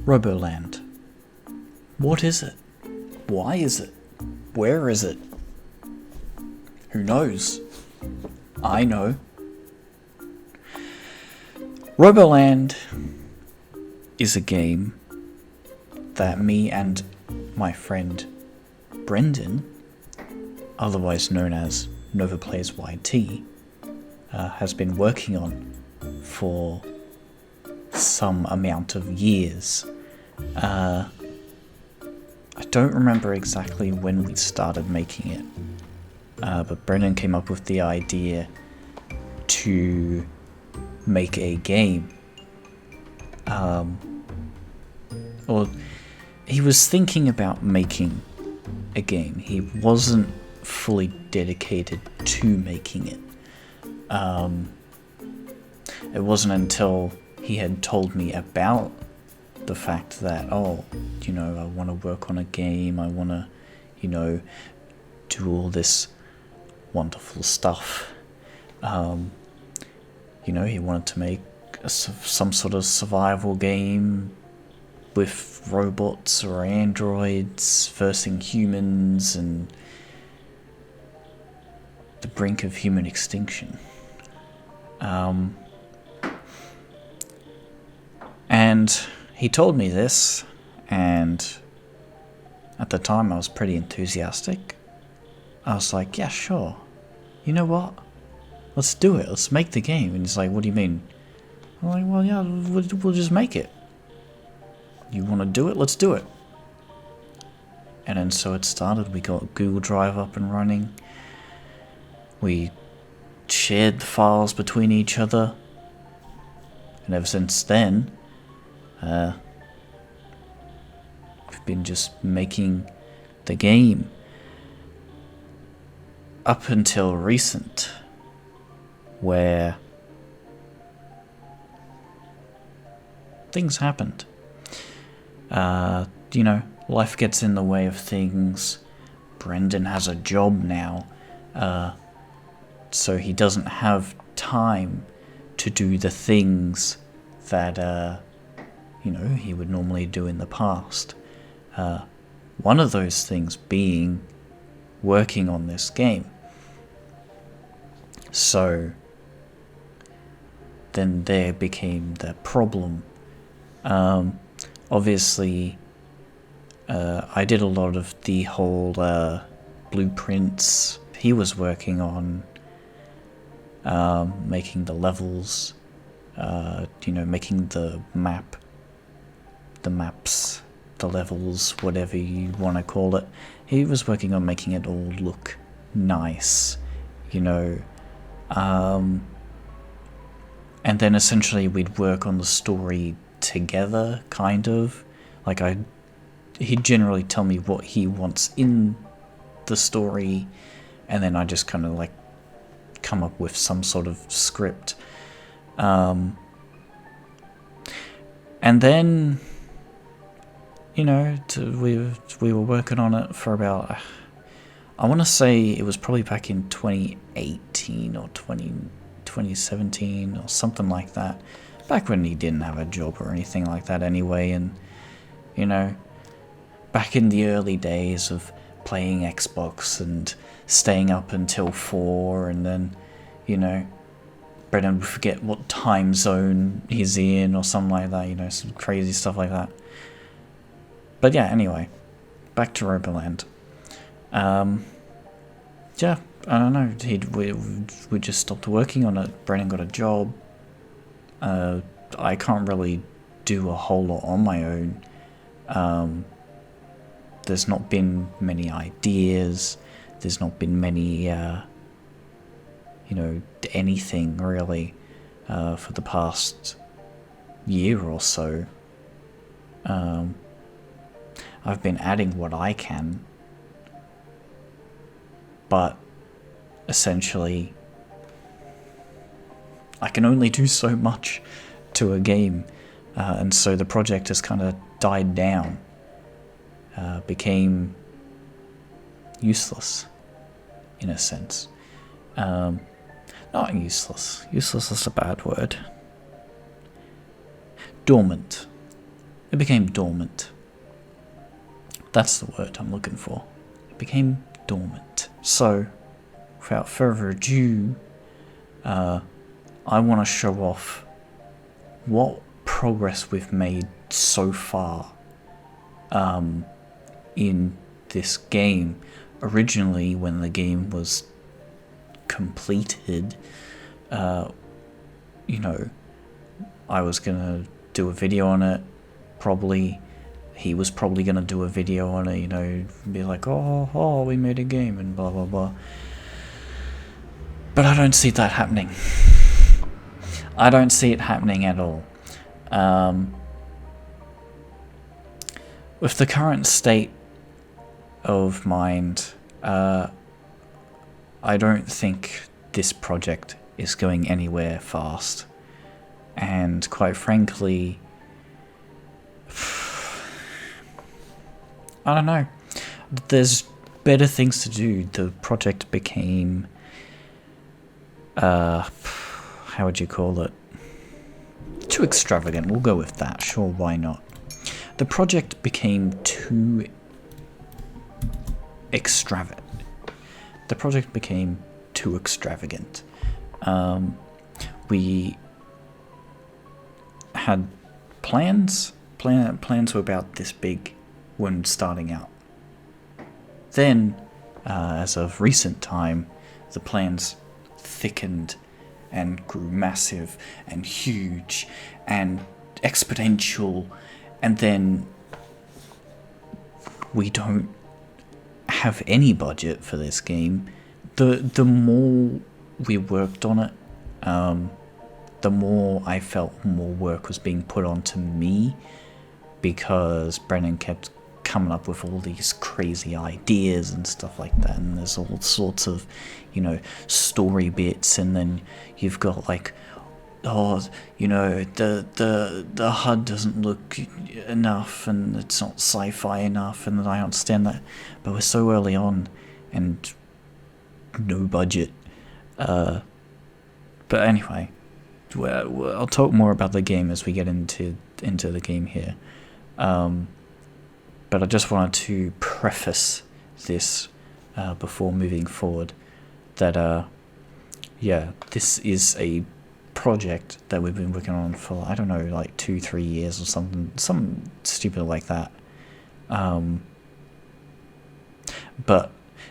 ROBOLAND. What is it? Why is it? Where is it? Who knows? I know. ROBOLAND is a game that me and my friend Brendan, otherwise known as Nova Plays YT, has been working on for some amount of years. I don't remember exactly when we started making it, but Brendan came up with the idea to make a game. Or he was thinking about making a game. He wasn't fully dedicated to making it. It wasn't until he had told me about the fact that, I want to work on a game, I want to, do all this wonderful stuff. He wanted to make some sort of survival game with robots or androids versing humans and the brink of human extinction. And he told me this, and at the time I was pretty enthusiastic. I was like, yeah, sure. You know what? Let's do it. Let's make the game. And he's like, what do you mean? I'm like, well, yeah, we'll just make it. You want to do it? Let's do it. And then so it started. We got Google Drive up and running. We shared the files between each other. And ever since then, we've been just making the game. Up until recent, where things happened. Life gets in the way of things. Brendan has a job now, so he doesn't have time to do the things that, he would normally do in the past. One of those things being working on this game. So then there became the problem. Obviously, I did a lot of the whole blueprints. He was working on making the levels, making the maps, the levels, whatever you want to call it. He was working on making it all look nice, and then essentially we'd work on the story together, kind of. Like he'd generally tell me what he wants in the story, and then I just kind of like come up with some sort of script. And then, we were working on it for about, I want to say it was probably back in 2018 or 2017 or something like that. Back when he didn't have a job or anything like that anyway, and, back in the early days of playing Xbox and staying up until 4, and then, Brendan would forget what time zone he's in or something like that, some crazy stuff like that. But yeah, anyway, back to ROBOLAND. Yeah, I don't know, we just stopped working on it. Brendan got a job. I can't really do a whole lot on my own. There's not been many ideas. There's not been many, anything really, for the past year or so. I've been adding what I can, but essentially I can only do so much to a game, and so the project has kind of died down, became useless in a sense. Not useless. Useless is a bad word. Dormant. It became dormant. That's the word I'm looking for. It became dormant. So, without further ado, I want to show off what progress we've made so far in this game. Originally, when the game was completed, you know, I was gonna do a video on it, probably. He was probably gonna do a video on it, you know, be like, oh, we made a game and blah blah blah. But I don't see that happening. I don't see it happening at all. With the current state of mind, I don't think this project is going anywhere fast. And quite frankly, I don't know. There's better things to do. The project became, how would you call it? Too extravagant. We'll go with that. Sure, why not? The project became too extravagant. The project became too extravagant. We had plans. Plans were about this big when starting out. Then, as of recent time, the plans thickened and grew massive and huge and exponential, and then we don't have any budget for this game. The more we worked on it, the more I felt more work was being put onto me, because Brennan kept coming up with all these crazy ideas and stuff like that, and there's all sorts of, you know, story bits, and then you've got like, oh, you know, the HUD doesn't look enough, and it's not sci-fi enough, and I understand that, but we're so early on, and no budget. But anyway, I'll talk more about the game as we get into the game here. But I just wanted to preface this before moving forward that yeah, this is a project that we've been working on for, I don't know, like 2-3 years or something stupid like that. But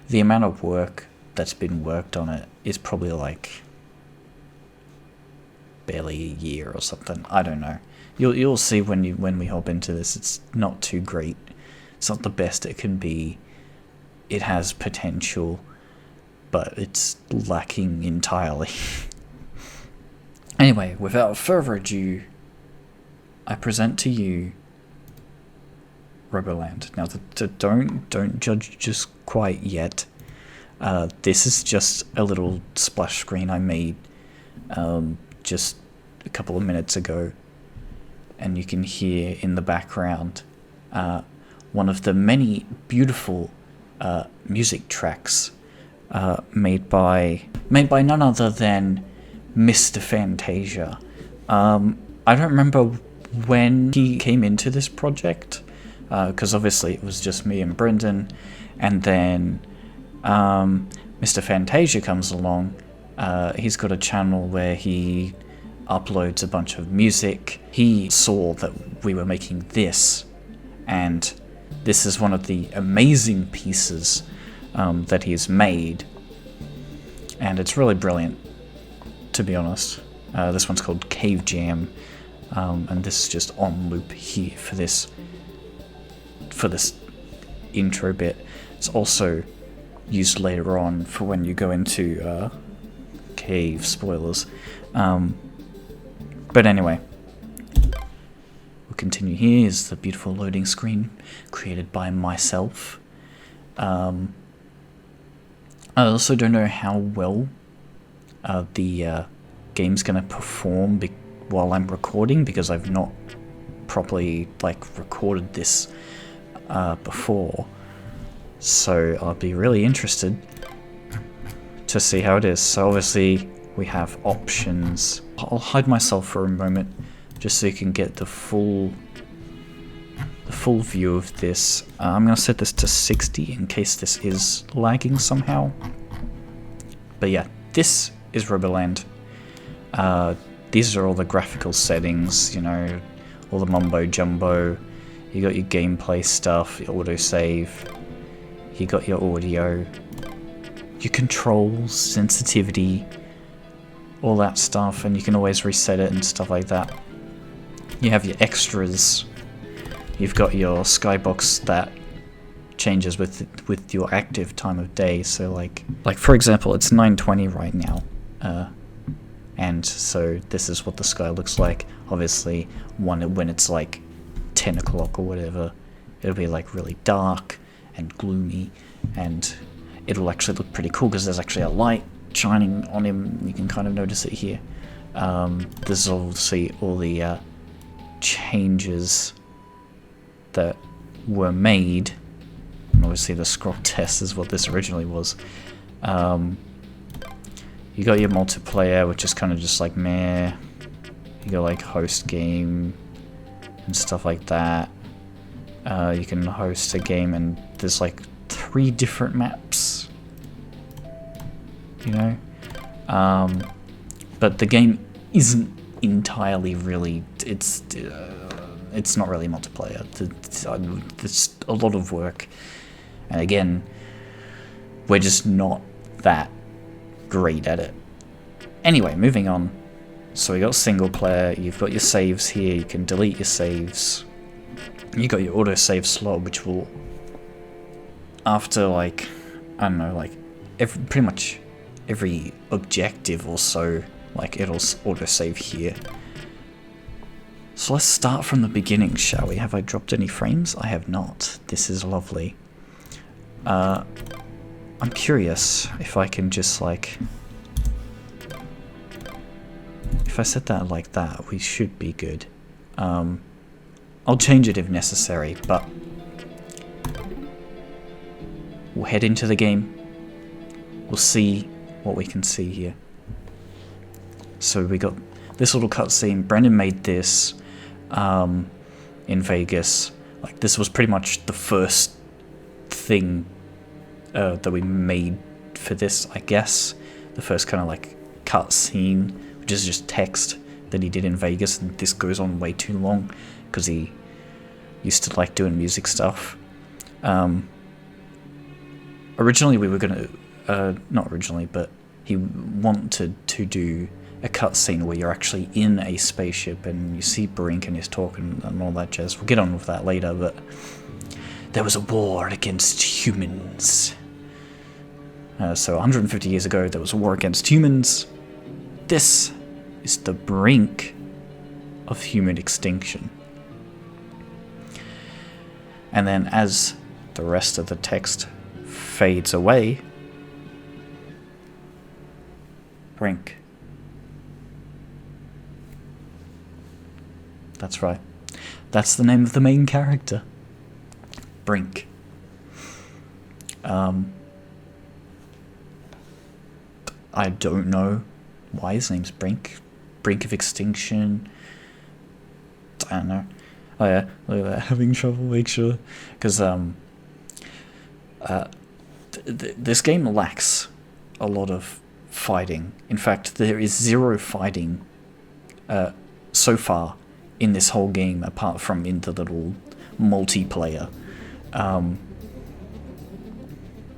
the amount of work that's been worked on it is probably like barely a year or something. I don't know. You'll see when we hop into this. It's not too great. It's not the best it can be. It has potential, but it's lacking entirely. Anyway, without further ado, I present to you ROBOLAND. Now, don't judge just quite yet. This is just a little splash screen I made just a couple of minutes ago, and you can hear in the background one of the many beautiful music tracks made by none other than Mr. Fantasia. I don't remember when he came into this project, because obviously it was just me and Brendan, and then Mr. Fantasia comes along. He's got a channel where he uploads a bunch of music. He saw that we were making this, and this is one of the amazing pieces that he's made, and it's really brilliant, to be honest. This one's called Cave Jam, and this is just on loop here for this intro bit. It's also used later on for when you go into cave, spoilers. But anyway, we'll continue. Here is the beautiful loading screen created by myself. I also don't know how well the game's gonna perform while I'm recording, because I've not properly recorded this before. So I'll be really interested to see how it is. So obviously we have options. I'll hide myself for a moment just so you can get the full the full view of this. I'm going to set this to 60 in case this is lagging somehow. But yeah, this is ROBOLAND. These are all the graphical settings, you know, all the mumbo jumbo. You got your gameplay stuff, your autosave. You got your audio, your controls, sensitivity, all that stuff, and you can always reset it and stuff like that. You have your extras. You've got your skybox that changes with your active time of day. So like for example, it's 9:20 right now, and so this is what the sky looks like. Obviously, when it's like 10 o'clock or whatever, it'll be like really dark and gloomy, and it'll actually look pretty cool because there's actually a light shining on him. You can kind of notice it here. This is obviously all the changes that were made, and obviously the scroll test is what this originally was. You got your multiplayer, which is kind of just like meh. You got like host game and stuff like that. You can host a game and there's like 3 different maps, you know. But the game isn't entirely really, it's not really multiplayer. There's a lot of work, and again, we're just not that great at it. Anyway, moving on. So we got single player, you've got your saves here, you can delete your saves. You got your autosave slot, which will, after like, I don't know, like pretty much every objective or so, like it'll autosave here. So let's start from the beginning, shall we? Have I dropped any frames? I have not. This is lovely. I'm curious if I can just like, if I set that like that, we should be good. I'll change it if necessary, but we'll head into the game. We'll see what we can see here. So we got this little cutscene. Brendan made this in Vegas. Like, this was pretty much the first thing that we made for this, I guess. The first kind of like cutscene, which is just text that he did in Vegas, and this goes on way too long because he used to like doing music stuff. Originally we were gonna, not originally, but he wanted to do a cutscene where you're actually in a spaceship and you see Brink and he's talking and all that jazz. We'll get on with that later, but there was a war against humans. So 150 years ago, there was a war against humans. This is the brink of human extinction. And then as the rest of the text fades away, Brink. That's right. That's the name of the main character. Brink. I don't know why his name's Brink. Brink of extinction. I don't know. Oh yeah, look at that. Having trouble, make sure. Because this game lacks a lot of fighting. In fact, there is 0 fighting so far in this whole game, apart from in the little multiplayer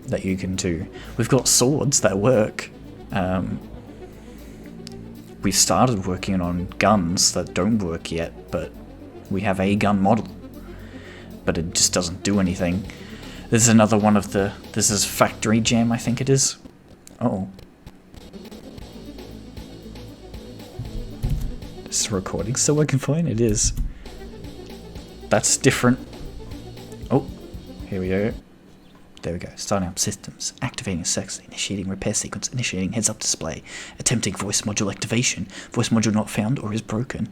that you can do. We've got swords that work. We started working on guns that don't work yet, but we have a gun model, but it just doesn't do anything. This is another one of the, this is Factory Jam, I think it is. Uh-oh. This recording still working fine? It is. That's different. Oh, here we go. There we go. Starting up systems. Activating sex. Initiating repair sequence. Initiating heads-up display. Attempting voice module activation. Voice module not found or is broken.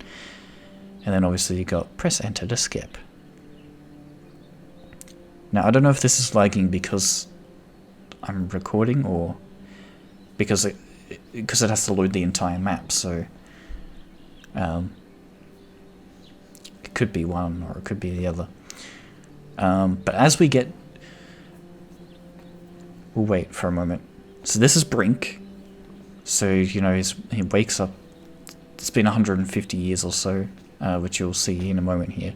And then obviously you got press enter to skip. Now I don't know if this is lagging because I'm recording or because it has to load the entire map, so it could be one or it could be the other. But as we get... We'll wait for a moment. So this is Brink. So, you know, he wakes up. It's been 150 years or so, which you'll see in a moment here.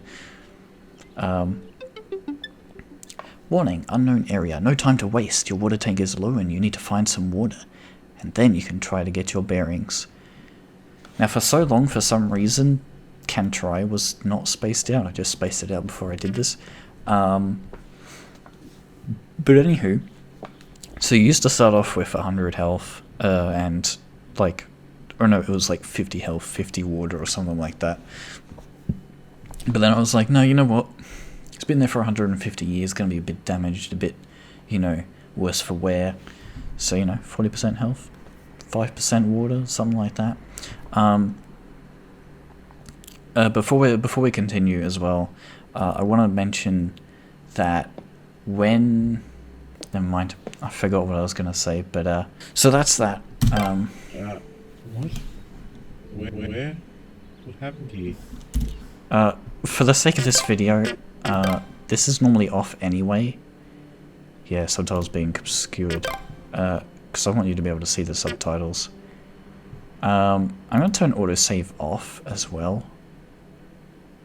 Warning, unknown area. No time to waste. Your water tank is low and you need to find some water. And then you can try to get your bearings. Now, for so long, for some reason, can try was not spaced out. I just spaced it out before I did this. But anywho, so you used to start off with 100 health, and like, or no, it was like 50 health, 50 water or something like that. But then I was like, no, you know what? It's been there for 150 years, going to be a bit damaged, a bit, you know, worse for wear. So, you know, 40% health, 5% water, something like that. Before we continue as well, I want to mention that when... Never mind, I forgot what I was going to say, but, so that's that. What? Where? What happened to you? For the sake of this video, this is normally off anyway. Yeah, subtitles being obscured. Because I want you to be able to see the subtitles. I'm going to turn autosave off as well.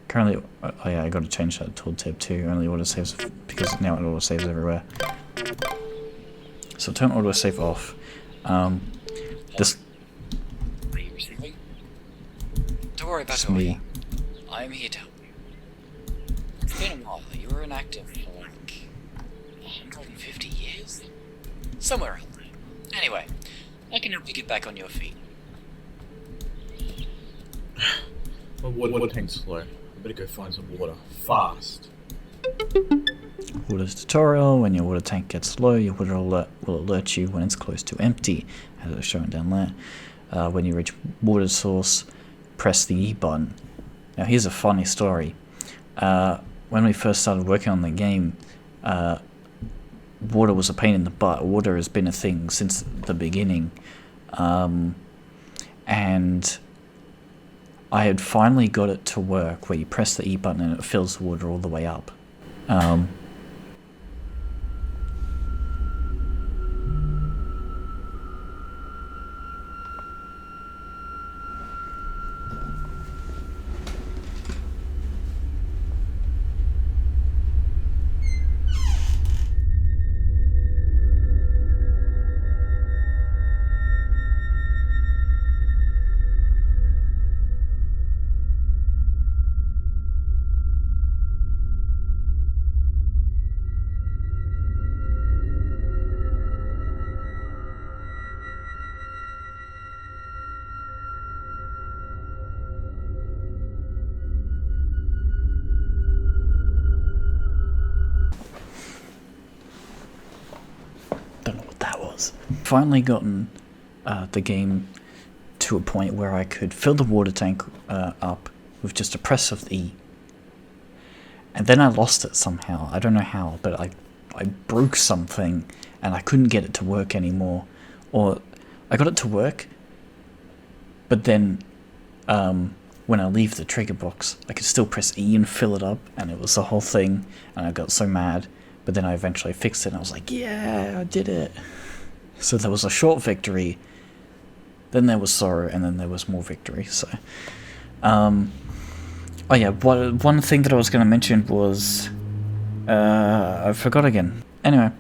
Currently, oh yeah, I got to change that tooltip too. Only autosaves, because now it autosaves everywhere. So turn autosave off. This... Are you receiving? Don't worry about me. I'm here to help you. It's been a while. You were inactive for like 150 years? Somewhere around there. Anyway, I can help you get back on your feet. My water tank's slow. I better go find some water. Fast. Water's tutorial. When your water tank gets low, your water alert will alert you when it's close to empty, as it's shown down there. When you reach water source, press the E button. Now here's a funny story. When we first started working on the game, water was a pain in the butt. Water has been a thing since the beginning. And I had finally got it to work where you press the E button and it fills the water all the way up. Finally gotten the game to a point where I could fill the water tank up with just a press of the E. And then I lost it somehow. I don't know how, but I broke something and I couldn't get it to work anymore. Or I got it to work, but then when I leave the trigger box, I could still press E and fill it up, and it was the whole thing, and I got so mad. But then I eventually fixed it and I was like, yeah, I did it. So there was a short victory, then there was sorrow, and then there was more victory. So, oh yeah, one thing that I was going to mention was, I forgot again. Anyway,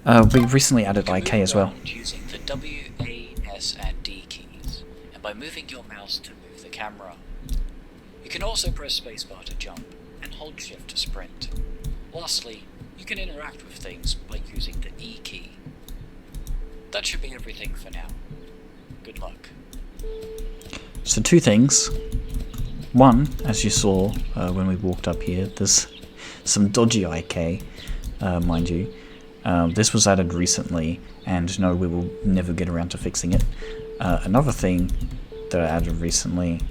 we recently added IK as well. Using the W, A, S, and D keys, and by moving your mouse to move the camera. You can also press spacebar to jump, and hold shift to sprint. Lastly, you can interact with things by using the E key. That should be everything for now. Good luck. So two things. One, as you saw when we walked up here, there's some dodgy IK, mind you. This was added recently, and no, we will never get around to fixing it. Another thing that I added recently,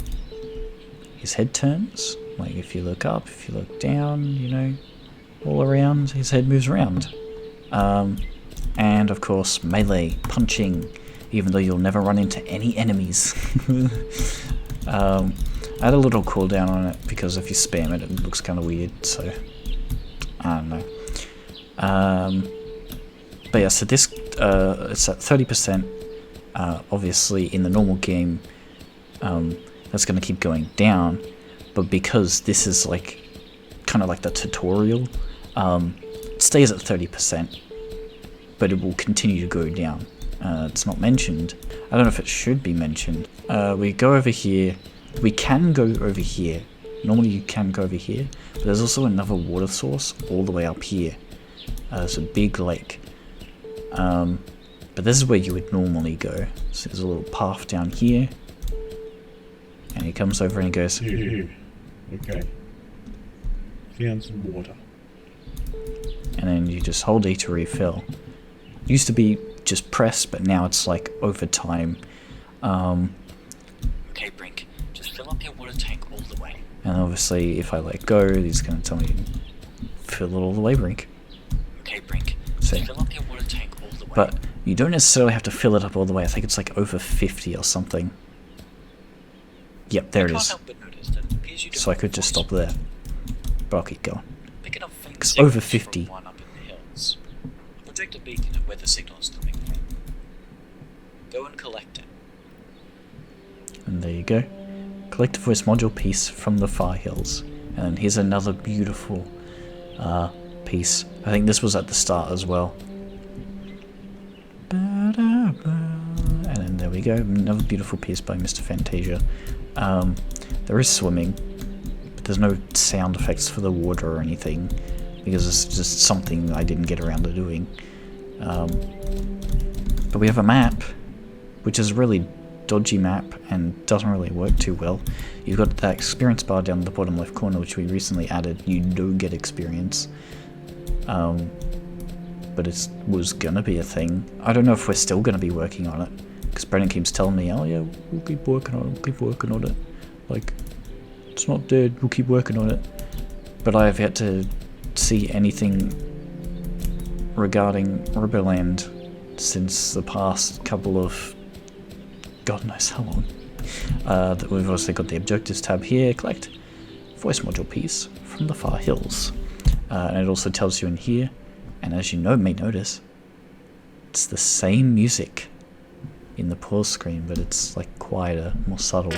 his head turns. Like if you look up, if you look down, you know, all around, his head moves around. And of course, melee, punching, even though you'll never run into any enemies. I had a little cooldown on it because if you spam it, it looks kind of weird. So, I don't know. But yeah, so this it's at 30%. Obviously, in the normal game, that's going to keep going down. But because this is like kind of like the tutorial, it stays at 30%, but it will continue to go down. It's not mentioned. I don't know if it should be mentioned. We go over here. We can go over here. Normally you can go over here, but there's also another water source all the way up here. It's a big lake. But this is where you would normally go. So there's a little path down here. And he comes over and he goes, Here. Okay. Found some water. and then you just hold E to refill. Used to be just press, but now it's like over time. Okay, Brink, just fill up your water tank all the way. And obviously, if I let go, he's going to tell me to fill it all the way, Brink. Okay, Brink, See. just fill up your water tank all the way. But you don't necessarily have to fill it up all the way. I think it's like over 50 or something. Yep, there it can't is. help but notice that it appears you don't So I could just stop there. But I'll keep going. Picking up faint 'Cause over signals 50. from one up in the hills. A projected beacon of where the signal is coming from. Go and collect it. And there you go. Collect a voice module piece from the far hills. And here's another beautiful piece. I think this was at the start as well. And then there we go. Another beautiful piece by Mr. Fantasia. There is swimming, but there's no sound effects for the water or anything, because it's just something I didn't get around to doing. But we have a map, which is a really dodgy map and doesn't really work too well. You've got that experience bar down the bottom left corner, which we recently added. You do get experience. But it was gonna be a thing. I don't know if we're still gonna be working on it, because Brennan keeps telling me, oh yeah, we'll keep working on it, we'll keep working on it. Like, it's not dead, we'll keep working on it. But I have yet to see anything regarding ROBOLAND since the past couple of God knows how long. That we've also got the objectives tab here, collect voice module piece from the far hills. And it also tells you in here, and as you may notice, it's the same music in the pause screen, but it's like quieter, more subtle.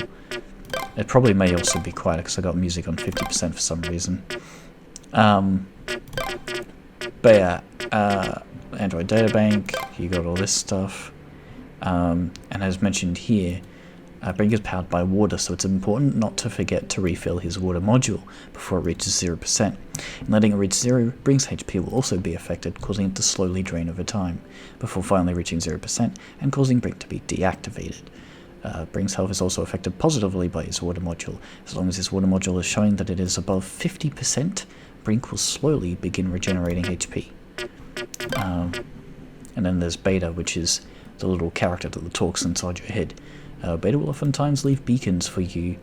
It probably may also be quieter because I got music on 50% for some reason. But yeah, Android Databank, you got all this stuff. And as mentioned here, Brink is powered by water, so it's important not to forget to refill his water module before it reaches 0%. In letting it reach 0, Brink's HP will also be affected, causing it to slowly drain over time, before finally reaching 0% and causing Brink to be deactivated. Brink's health is also affected positively by his water module. As long as his water module is showing that it is above 50%, Brink will slowly begin regenerating HP. And then there's Beta, which is the little character that talks inside your head. Beta will oftentimes leave beacons for you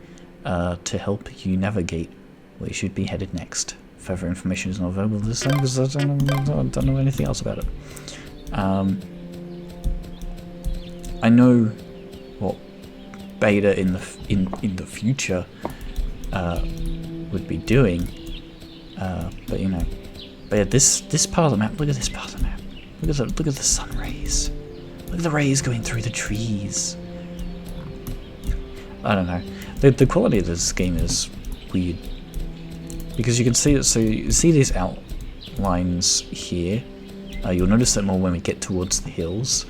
to help you navigate where you should be headed next. Further information is not available this time because I don't know anything else about it. I know what Beta in the future would be doing, but you know. But yeah, this part of the map. Look at this part of the map. Look at the sun rays. Look at the rays going through the trees. I don't know. The quality of this game is weird. Because you can see it, so you see these outlines here. You'll notice that more when we get towards the hills.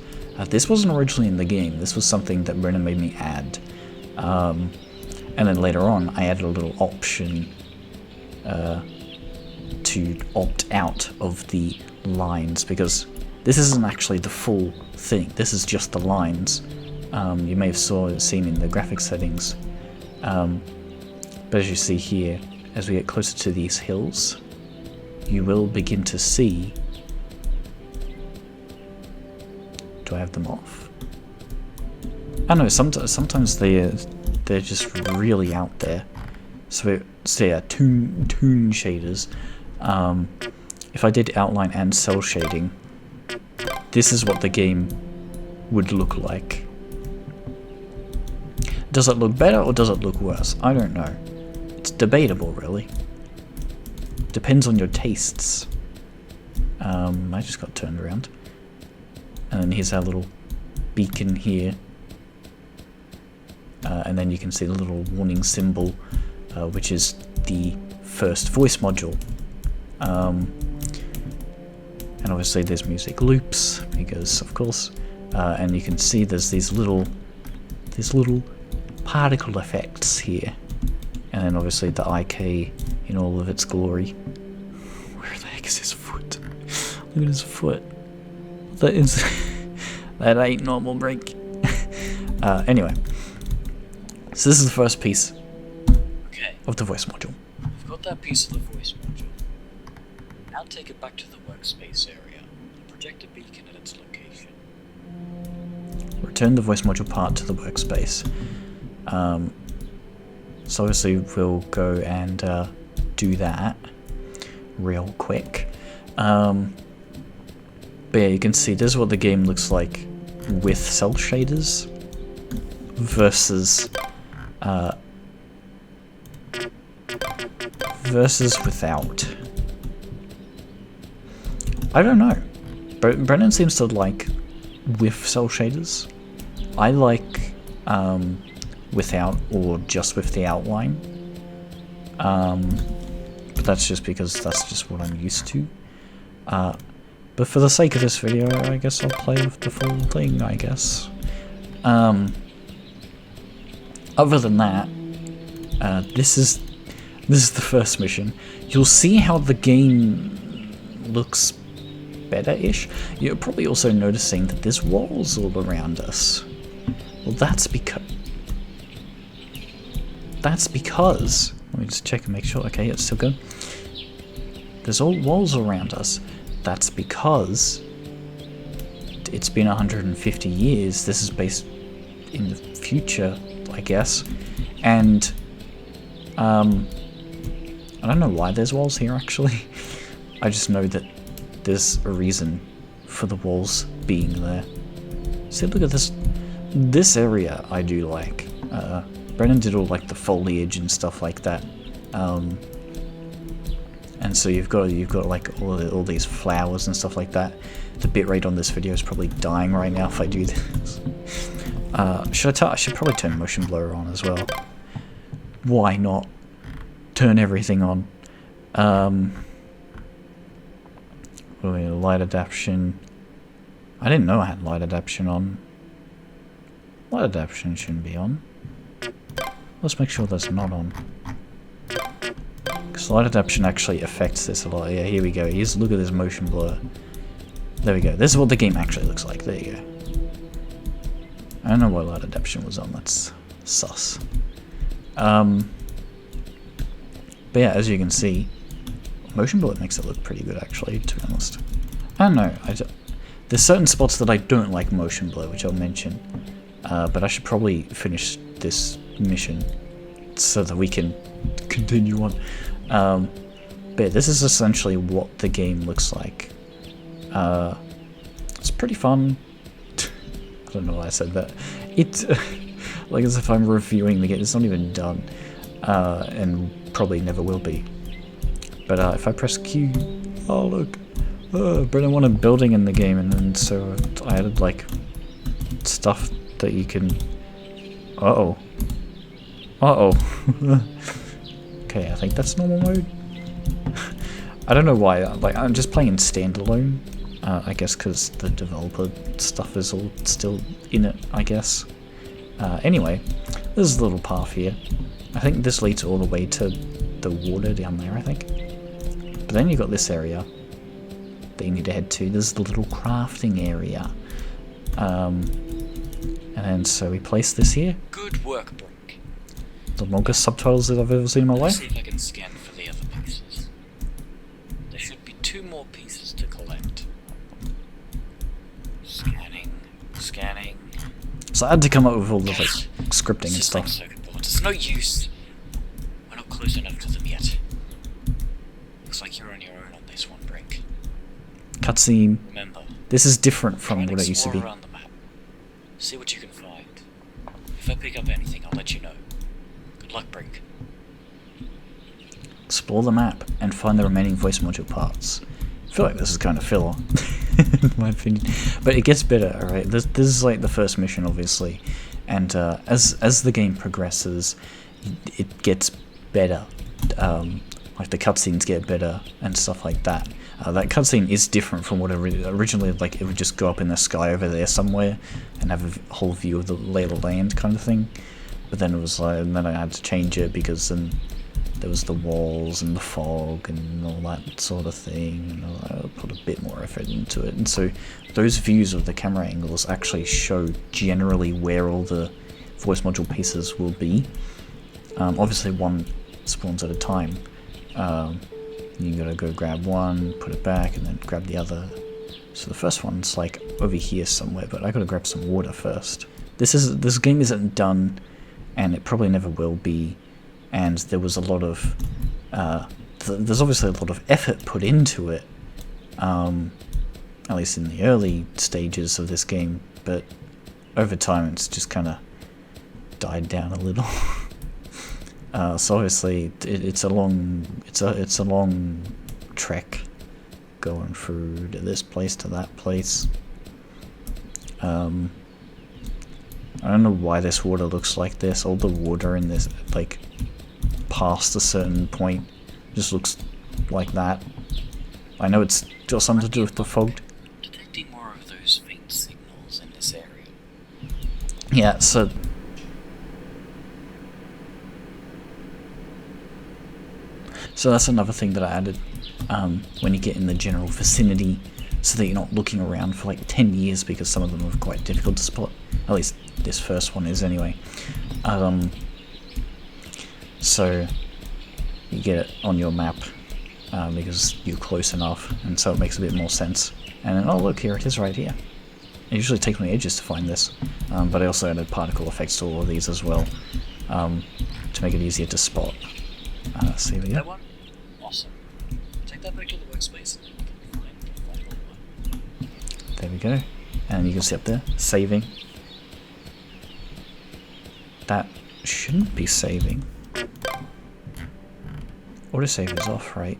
This wasn't originally in the game. This was something that Brennan made me add. And then later on, I added a little option to opt out of the lines, because this isn't actually the full thing. This is just the lines. You may have seen in the graphics settings. But as you see here, as we get closer to these hills, you will begin to see... Do I have them off? I don't know, sometimes they're just really out there. So yeah, toon shaders. If I did outline and cell shading, this is what the game would look like. Does it look better or does it look worse? I don't know. It's debatable, really. depends on your tastes. I just got turned around. And then here's our little beacon here. And then you can see the little warning symbol, which is the first voice module. And obviously there's music loops, because of course, and you can see there's these little particle effects here. And then obviously the IK in all of its glory. Where the heck is his foot? Look at his foot. That is that ain't normal, Brink. Anyway. So this is the first piece of the voice module. We've got that piece of the voice module. Now take it back to the workspace area and project a beacon at its location. Return the voice module part to the workspace. So obviously we'll go and do that real quick. But yeah, you can see this is what the game looks like with cell shaders versus without. I don't know. Brennan seems to like with cell shaders. I like without or just with the outline. But that's just because that's just what I'm used to. But for the sake of this video, I guess I'll play with the full thing, I guess. Other than that, this is the first mission. You'll see how the game looks better-ish. You're probably also noticing that there's walls all around us. Well, that's because... Let me just check and make sure. Okay, it's still good. There's all walls around us. That's because it's been 150 years. This is based in the future, I guess. And I don't know why there's walls here, actually. I just know that there's a reason for the walls being there. See, look at this. This area I do like. Brennan did all like the foliage and stuff like that. And so you've got like all these flowers and stuff like that. The bitrate on this video is probably dying right now if I do this. I should probably turn motion blur on as well. Why not turn everything on? Light adaptation. I didn't know I had light adaptation on. Light adaptation shouldn't be on. Let's make sure that's not on. Because light adaptation actually affects this a lot. Yeah, here we go. Look at this motion blur. There we go. This is what the game actually looks like. There you go. I don't know why light adaptation was on. That's sus. But yeah, as you can see, motion blur makes it look pretty good, actually, to be honest. I don't know. There's certain spots that I don't like motion blur, which I'll mention. But I should probably finish this mission so that we can continue on. But this is essentially what the game looks like. It's pretty fun. I don't know why I said that. It's like as if I'm reviewing the game. It's not even done, and probably never will be. But if I press Q, oh look, Brennan wanted building in the game, and then so I added like stuff that you can. Okay, I think that's normal mode. I don't know why. Like I'm just playing standalone. I guess because the developer stuff is all still in it, I guess. Anyway, there's a little path here. I think this leads all the way to the water down there, I think. But then you've got this area that you need to head to. There's the little crafting area. And then so we place this here. Good work, Brink. The longest subtitles that I've ever seen in my Let's life. see if I can scan for the other pieces. There should be 2 more pieces to collect. Scanning. So I had to come up with all the like scripting and Just stuff. like circuit boards. It's no use. We're not close enough to them yet. Looks like you're on your own on this one, Brink. Cutscene. Remember, This is different from try and what it used to be. explore around the map. See what you can find. If I pick up anything, I'll let you know. Good luck, Brink. explore the map, and find the remaining voice module parts. I feel like this is kind of filler, in my opinion, but it gets better. Alright, this is like the first mission, obviously, and as the game progresses, it gets better. Like the cutscenes get better and stuff like that. That cutscene is different from what originally, like, it would just go up in the sky over there somewhere and have a whole view of the lay of the land kind of thing. But then it was like, and then I had to change it because then there was the walls and the fog and all that sort of thing. And I put a bit more effort into it. And so those views of the camera angles actually show generally where all the voice module pieces will be. Obviously one spawns at a time. You gotta go grab one, put it back, and then grab the other. So the first one's like over here somewhere, but I gotta grab some water first. This game isn't done, and it probably never will be. And there was a lot of there's obviously a lot of effort put into it, at least in the early stages of this game. But over time, it's just kind of died down a little. So obviously it's a long trek going through to this place to that place. I don't know why this water looks like this. All the water in this, like, past a certain point, just looks like that. I know it's got something to do with the fog. Detecting more of those faint signals in this area. Yeah, so that's another thing that I added, when you get in the general vicinity, so that you're not looking around for like 10 years, because some of them are quite difficult to spot. At least this first one is anyway. So you get it on your map, because you're close enough, and so it makes a bit more sense. And then, oh look, here it is right here. It usually takes me ages to find this, but I also added particle effects to all of these as well, to make it easier to spot. See what you That one? Awesome. Take that back to the workspace and then we can find the final one. There we go. And you can see up there, saving. That shouldn't be saving. Autosave is off, right?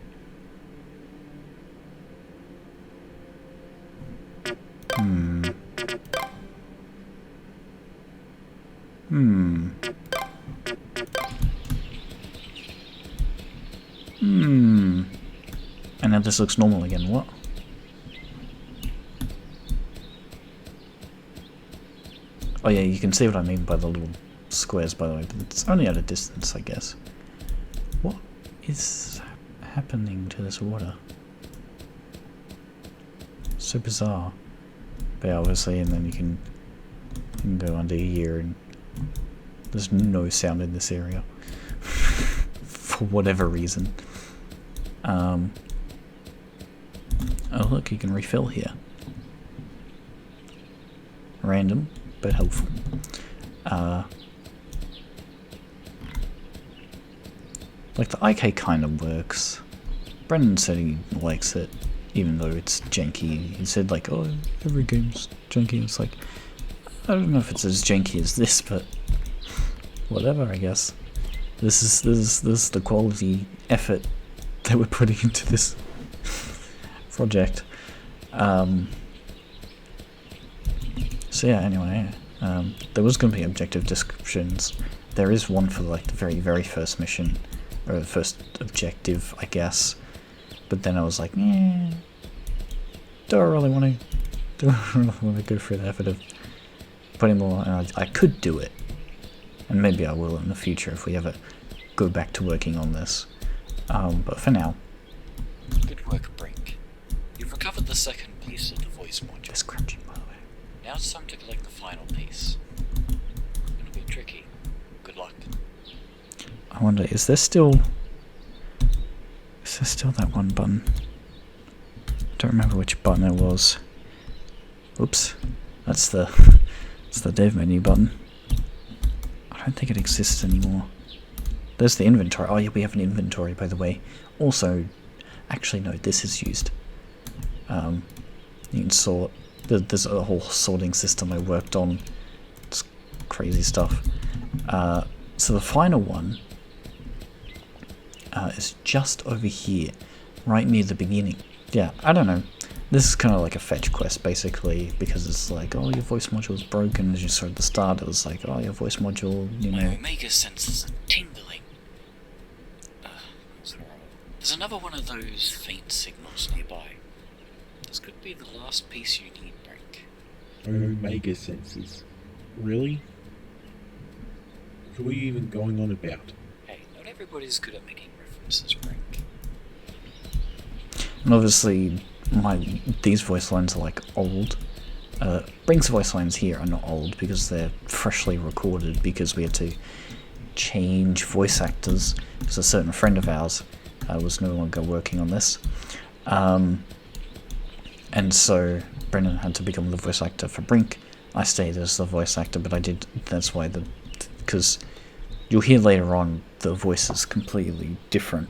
And now this looks normal again, what? Oh yeah, you can see what I mean by the little squares, by the way, but it's only at a distance, I guess. What is happening to this water? So bizarre. But yeah, obviously, and then you can go under here, and there's no sound in this area. For whatever reason. Oh look, you can refill here. Random, but helpful. Like, the IK kind of works. Brendan said he likes it, even though it's janky. He said, like, oh, every game's janky. It's like, I don't know if it's as janky as this, but whatever, I guess. This is the quality effort that we're putting into this project. So yeah, anyway, there was going to be objective descriptions. There is one for like the very first mission, or the first objective, I guess. But then I was like, don't really want to go through the effort of putting more. I could do it, and maybe I will in the future if we ever go back to working on this. But for now, Good work, Brink. You've recovered the second piece of the voice module. it's crunching, by the way. Now it's time to collect the final piece. It'll be tricky. Good luck. I wonder, is there still that one button? I don't remember which button it was. Oops, that's the dev menu button. I don't think it exists anymore. There's the inventory. Oh yeah, we have an inventory, by the way. Also, actually no, this is used. You can sort. There's a whole sorting system I worked on. It's crazy stuff. So the final one, is just over here, right near the beginning. Yeah, I don't know. This is kind of like a fetch quest, basically, because it's like, oh, your voice module is broken. As you saw at the start, it was like, oh, your voice module, you know. My Omega senses are tingling. There's another one of those faint signals nearby. This could be the last piece you need, Brink. Omega sensors. Really? What are you even going on about? Hey, not everybody's good at making references, Brink. And obviously, these voice lines are like old. Brink's voice lines here are not old because they're freshly recorded, because we had to change voice actors because a certain friend of ours was no longer working on this. And so Brendan had to become the voice actor for Brink. I stayed as the voice actor, but I did, that's why because you'll hear later on the voice is completely different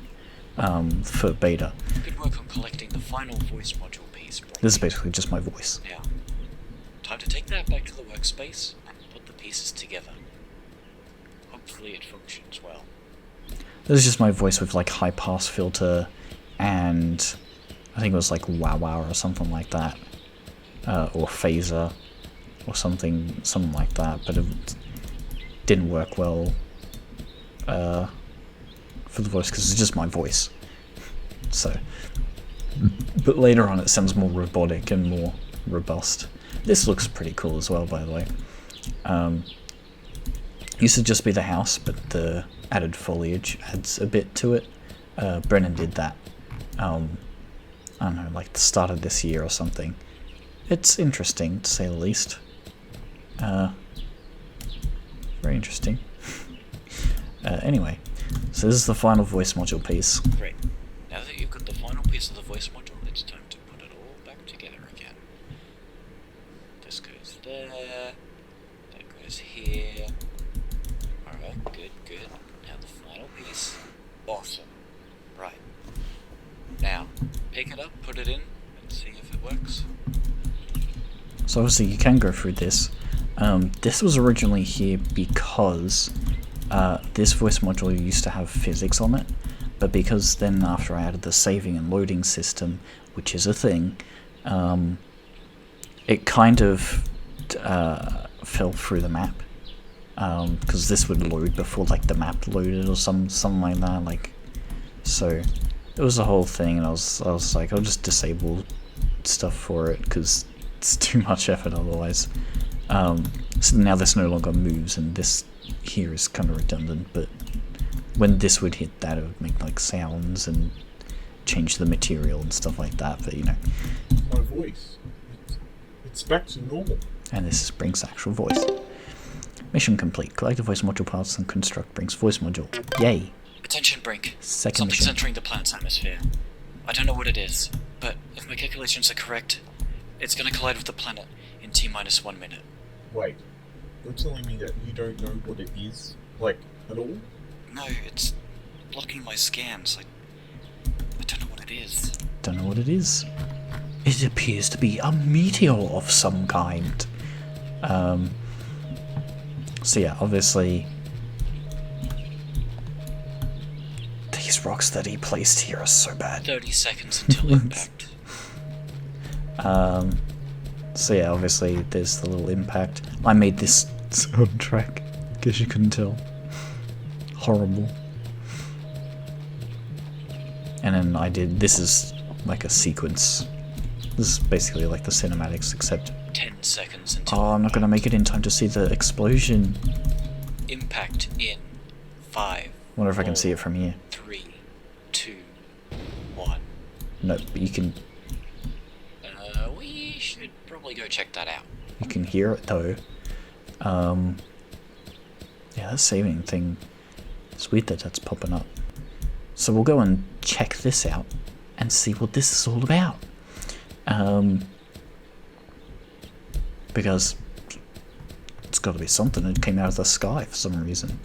for beta. Good work on collecting the final voice module piece, Brink. This is basically just my voice. Yeah. Time to take that back to the workspace and put the pieces together. Hopefully it functions well. This is just my voice with like high pass filter and I think it was like wow wow or something like that, or phaser or something like that, but it didn't work well for the voice because it's just my voice. So, but later on it sounds more robotic and more robust. This looks pretty cool as well, by the way. Used to just be the house, but the added foliage adds a bit to it. Brennan did that. I don't know, like the start of this year or something. It's interesting, to say the least. Very interesting. Anyway, so this is the final voice module piece. Great. Now that you've got the final piece of the voice module, it's time to put it all back together again. This goes there. That goes here. Alright, good. Now the final piece. Awesome. Right. Now, pick it up, put it in, and see if it works. So obviously you can go through this. This was originally here because this voice module used to have physics on it, but because then after I added the saving and loading system, which is a thing, it kind of fell through the map, because this would load before like the map loaded or something like that. Like, so it was a whole thing, and I was like, I'll just disable stuff for it because it's too much effort otherwise. So now this no longer moves, and this here is kind of redundant, but when this would hit that, it would make like sounds and change the material and stuff like that, but you know. My voice. It's back to normal. And this is Brink's actual voice. Mission complete. Collect the voice module parts and construct Brink's voice module. Yay! Attention, Brink. Second Something's mission. entering the planet's atmosphere. I don't know what it is, but if my calculations are correct, it's gonna collide with the planet in T-1 minute. Wait, you're telling me that you don't know what it is? Like, at all? No, it's blocking my scans. I don't know what it is. Don't know what it is. It appears to be a meteor of some kind. So yeah, obviously these rocks that he placed here are so bad. 30 seconds until impact. So yeah, obviously there's the little impact. I made this soundtrack, guess you couldn't tell. Horrible. And then I did, this is like a sequence. This is basically like the cinematics, except 10 seconds until oh, I'm not gonna make it in time to see the explosion. impact in 5. Wonder if I can see it from here. 3, 2, 1. No, but you can We should probably go check that out. hear it though. Yeah, that saving thing, it's weird that that's popping up. So we'll go and check this out and see what this is all about. Because it's got to be something. It came out of the sky for some reason.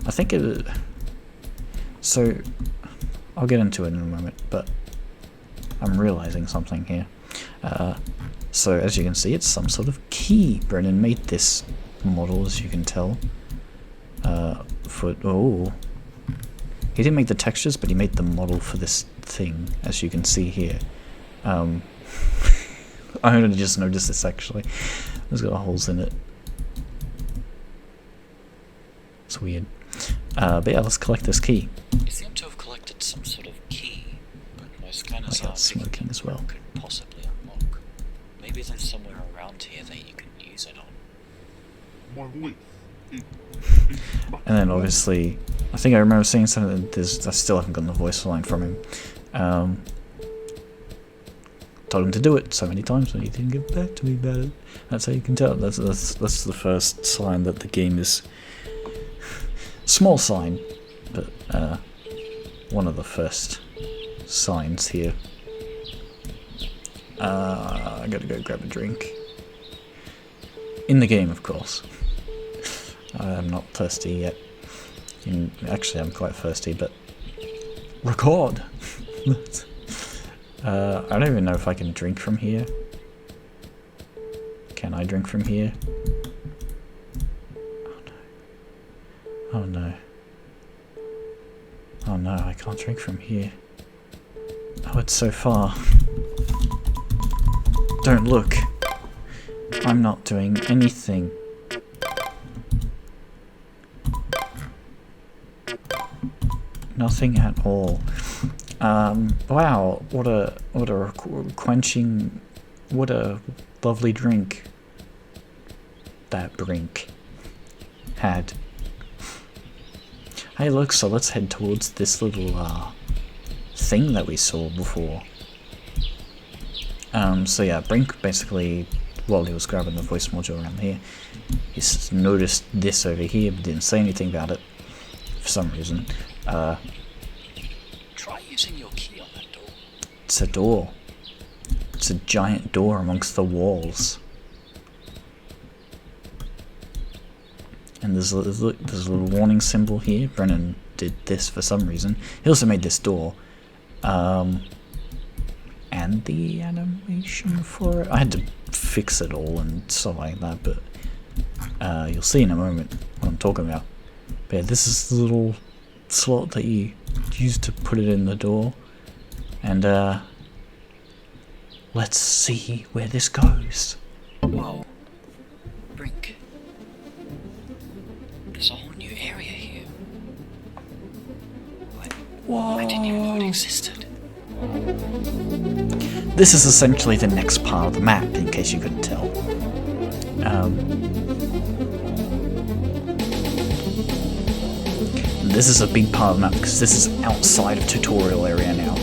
I think it. So I'll get into it in a moment, but I'm realizing something here. So as you can see, it's some sort of key. Brennan made this model, as you can tell. He didn't make the textures, but he made the model for this thing, as you can see here. I only just noticed this actually. It's got holes in it. It's weird. But yeah, let's collect this key. You seem to have collected some sort of key, but most scanners got aren't smoking as well. Could possibly unlock. Maybe there's somewhere around here that you can use it on. And then obviously, I think I remember seeing something. I still haven't gotten the voice line from him. Told him to do it so many times, but he didn't get back to me about it. That's how you can tell. That's the first sign that the game is small sign, but one of the first signs here. I gotta go grab a drink. In the game, of course. I'm not thirsty yet. Actually, I'm quite thirsty, but record. I don't even know if I can drink from here. Can I drink from here? Oh no. Oh no, I can't drink from here. Oh, it's so far. Don't look. I'm not doing anything. Nothing at all. Wow, what a quenching, what a lovely drink that Brink had. Hey look, so let's head towards this little thing that we saw before. So yeah, Brink basically, while he was grabbing the voice module around here, he noticed this over here but didn't say anything about it for some reason. Try using your key on that door. It's a door. It's a giant door amongst the walls. And there's a little warning symbol here. Brennan did this for some reason. He also made this door. And the animation for it. I had to fix it all and stuff like that, but you'll see in a moment what I'm talking about. But yeah, this is the little slot that you use to put it in the door. And let's see where this goes. Whoa. Brink. There's a whole new area here. Whoa. I didn't even know it existed. This is essentially the next part of the map, in case you couldn't tell. This is a big part of the map because this is outside of tutorial area now.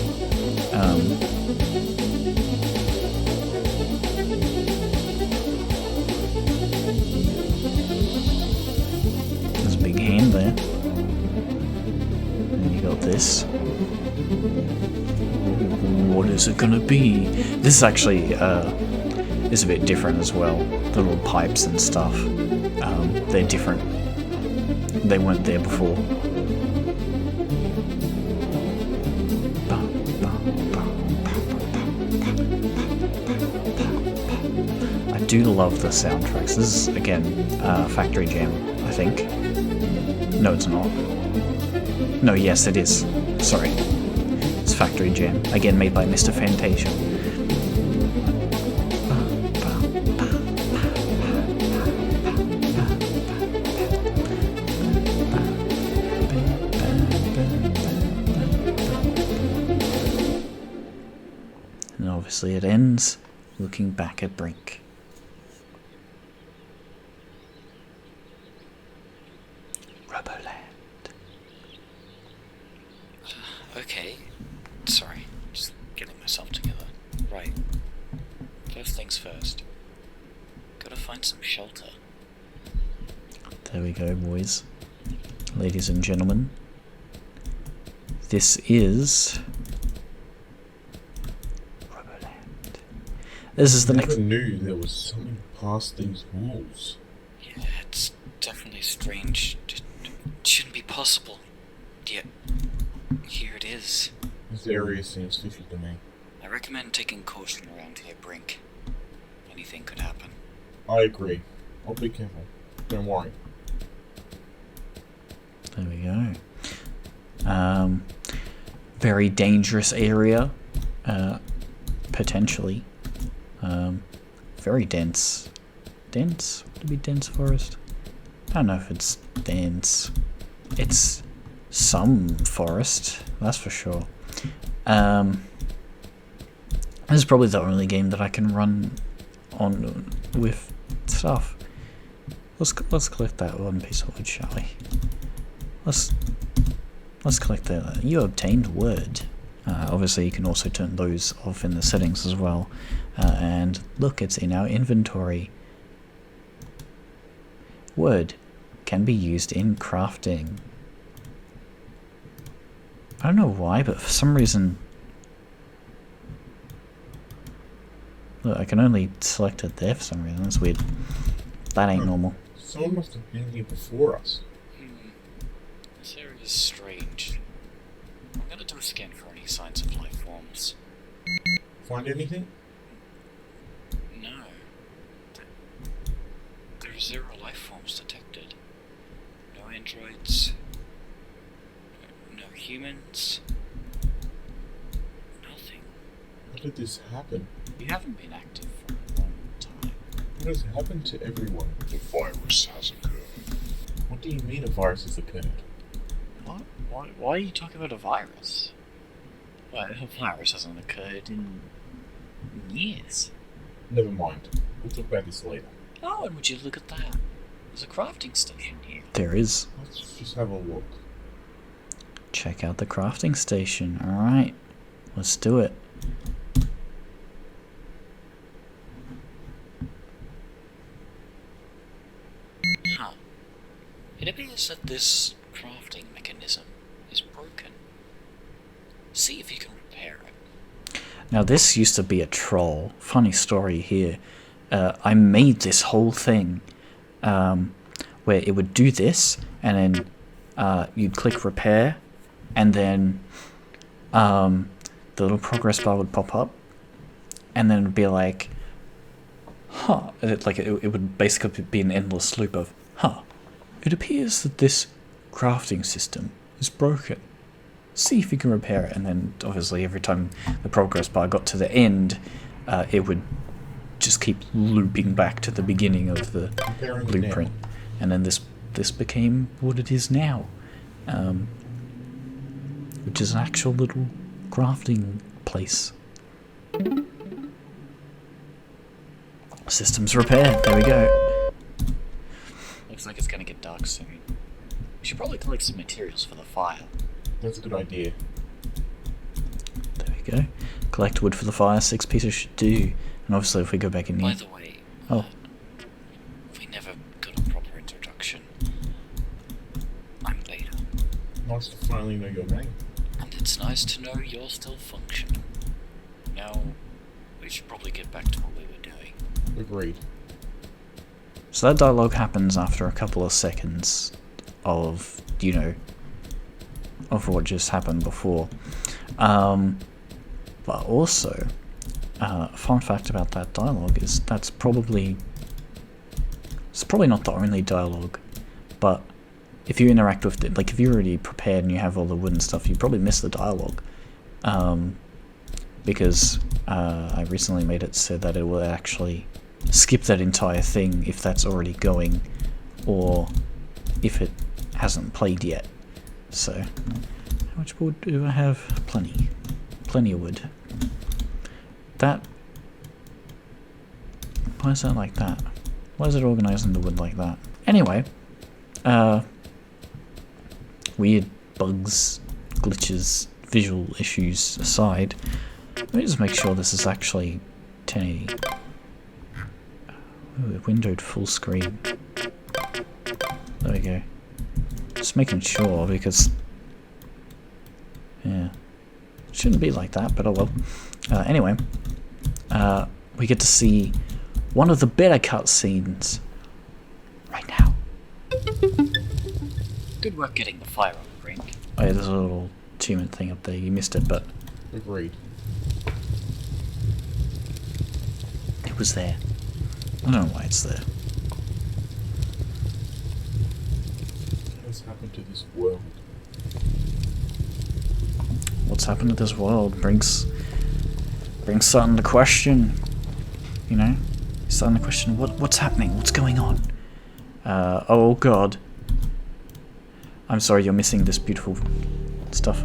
There's a big hand there. And you got this. What is it gonna be? This is actually is a bit different as well. The little pipes and stuff. They're different. They weren't there before. I do love the soundtracks. This is again Factory Jam, I think. No, it's not. No, yes, it is. Sorry. It's Factory Jam, again made by Mr. Fantasia. And obviously it ends looking back at Brink. ROBOLAND. Okay. Sorry. Just getting myself together. Right. First things first. Gotta find some shelter. There we go, boys. Ladies and gentlemen. This is ROBOLAND. This is the next. I never knew there was something past these walls. Yeah, it's definitely strange. It shouldn't be possible. Yet, here it is. This area seems fishy to me. I recommend taking caution around here, Brink. Anything could happen. I agree. I'll be careful. Don't worry. There we go. Very dangerous area, potentially. Very dense. Dense? Would it be dense forest? I don't know if it's dense. It's some forest, that's for sure. This is probably the only game that I can run on with stuff. Let's collect that one piece of wood, shall we? Let's collect that. You obtained wood. Obviously, you can also turn those off in the settings as well. And look, it's in our inventory. Wood can be used in crafting. I don't know why, but for some reason... Look, I can only select it there for some reason. That's weird. That ain't normal. Someone must have been here before us. This area is strange. I'm gonna do a scan for any signs of life forms. Find anything? No. There are 0 life forms detected. No androids. No humans. Nothing. How did this happen? You haven't been active for a long time. What has happened to everyone? The virus has occurred. What do you mean a virus has occurred? What? Why are you talking about a virus? Well, a virus hasn't occurred in years. Never mind. We'll talk about this later. Oh, and would you look at that? There's a crafting station here. There is. Let's just have a look. Check out the crafting station. Alright. Let's do it. Huh. It appears that this crafting mechanism is broken. See if you can repair it. Now this used to be a troll. Funny story here. I made this whole thing where it would do this, and then you'd click repair, and then the little progress bar would pop up, and then it would be like, huh, it would basically be an endless loop of, huh, it appears that this crafting system is broken. See if you can repair it. And then obviously every time the progress bar got to the end, it would just keep looping back to the beginning of the blueprint. And then this became what it is now, which is an actual little crafting place. Systems repaired. There we go. Looks like it's gonna get dark soon. We should probably collect some materials for the fire. That's a good idea. There we go. Collect wood for the fire. 6 pieces should do. And obviously, if we go back in By here. the way, Oh. we never got a proper introduction. I'm Beta, Nice to finally know your name. and it's nice to know you're still functioning. Now, we should probably get back to what we were doing. Agreed. So that dialogue happens after a couple of seconds of, you know, of what just happened before. But also, fun fact about that dialogue is it's probably not the only dialogue, but if you interact with it, like if you're already prepared and you have all the wood and stuff, you probably miss the dialogue. Because I recently made it so that it will actually skip that entire thing if that's already going, or if it hasn't played yet. So, how much wood do I have? Plenty of wood. That, why is that like that? Why is it organising the wood like that? Anyway, weird bugs, glitches, visual issues aside, let me just make sure this is actually 1080. Ooh, windowed full screen. There we go. Just making sure, because yeah, it shouldn't be like that, but oh well. Anyway, we get to see one of the better cutscenes right now. Good work getting the fire on the brink. Oh yeah, there's a little achievement thing up there. You missed it, but Agreed. it was there. I don't know why it's there. What has happened to this world? what's happened to this world brings something to question. You know, starting to question what's happening, what's going on. Oh God. I'm sorry, you're missing this beautiful stuff.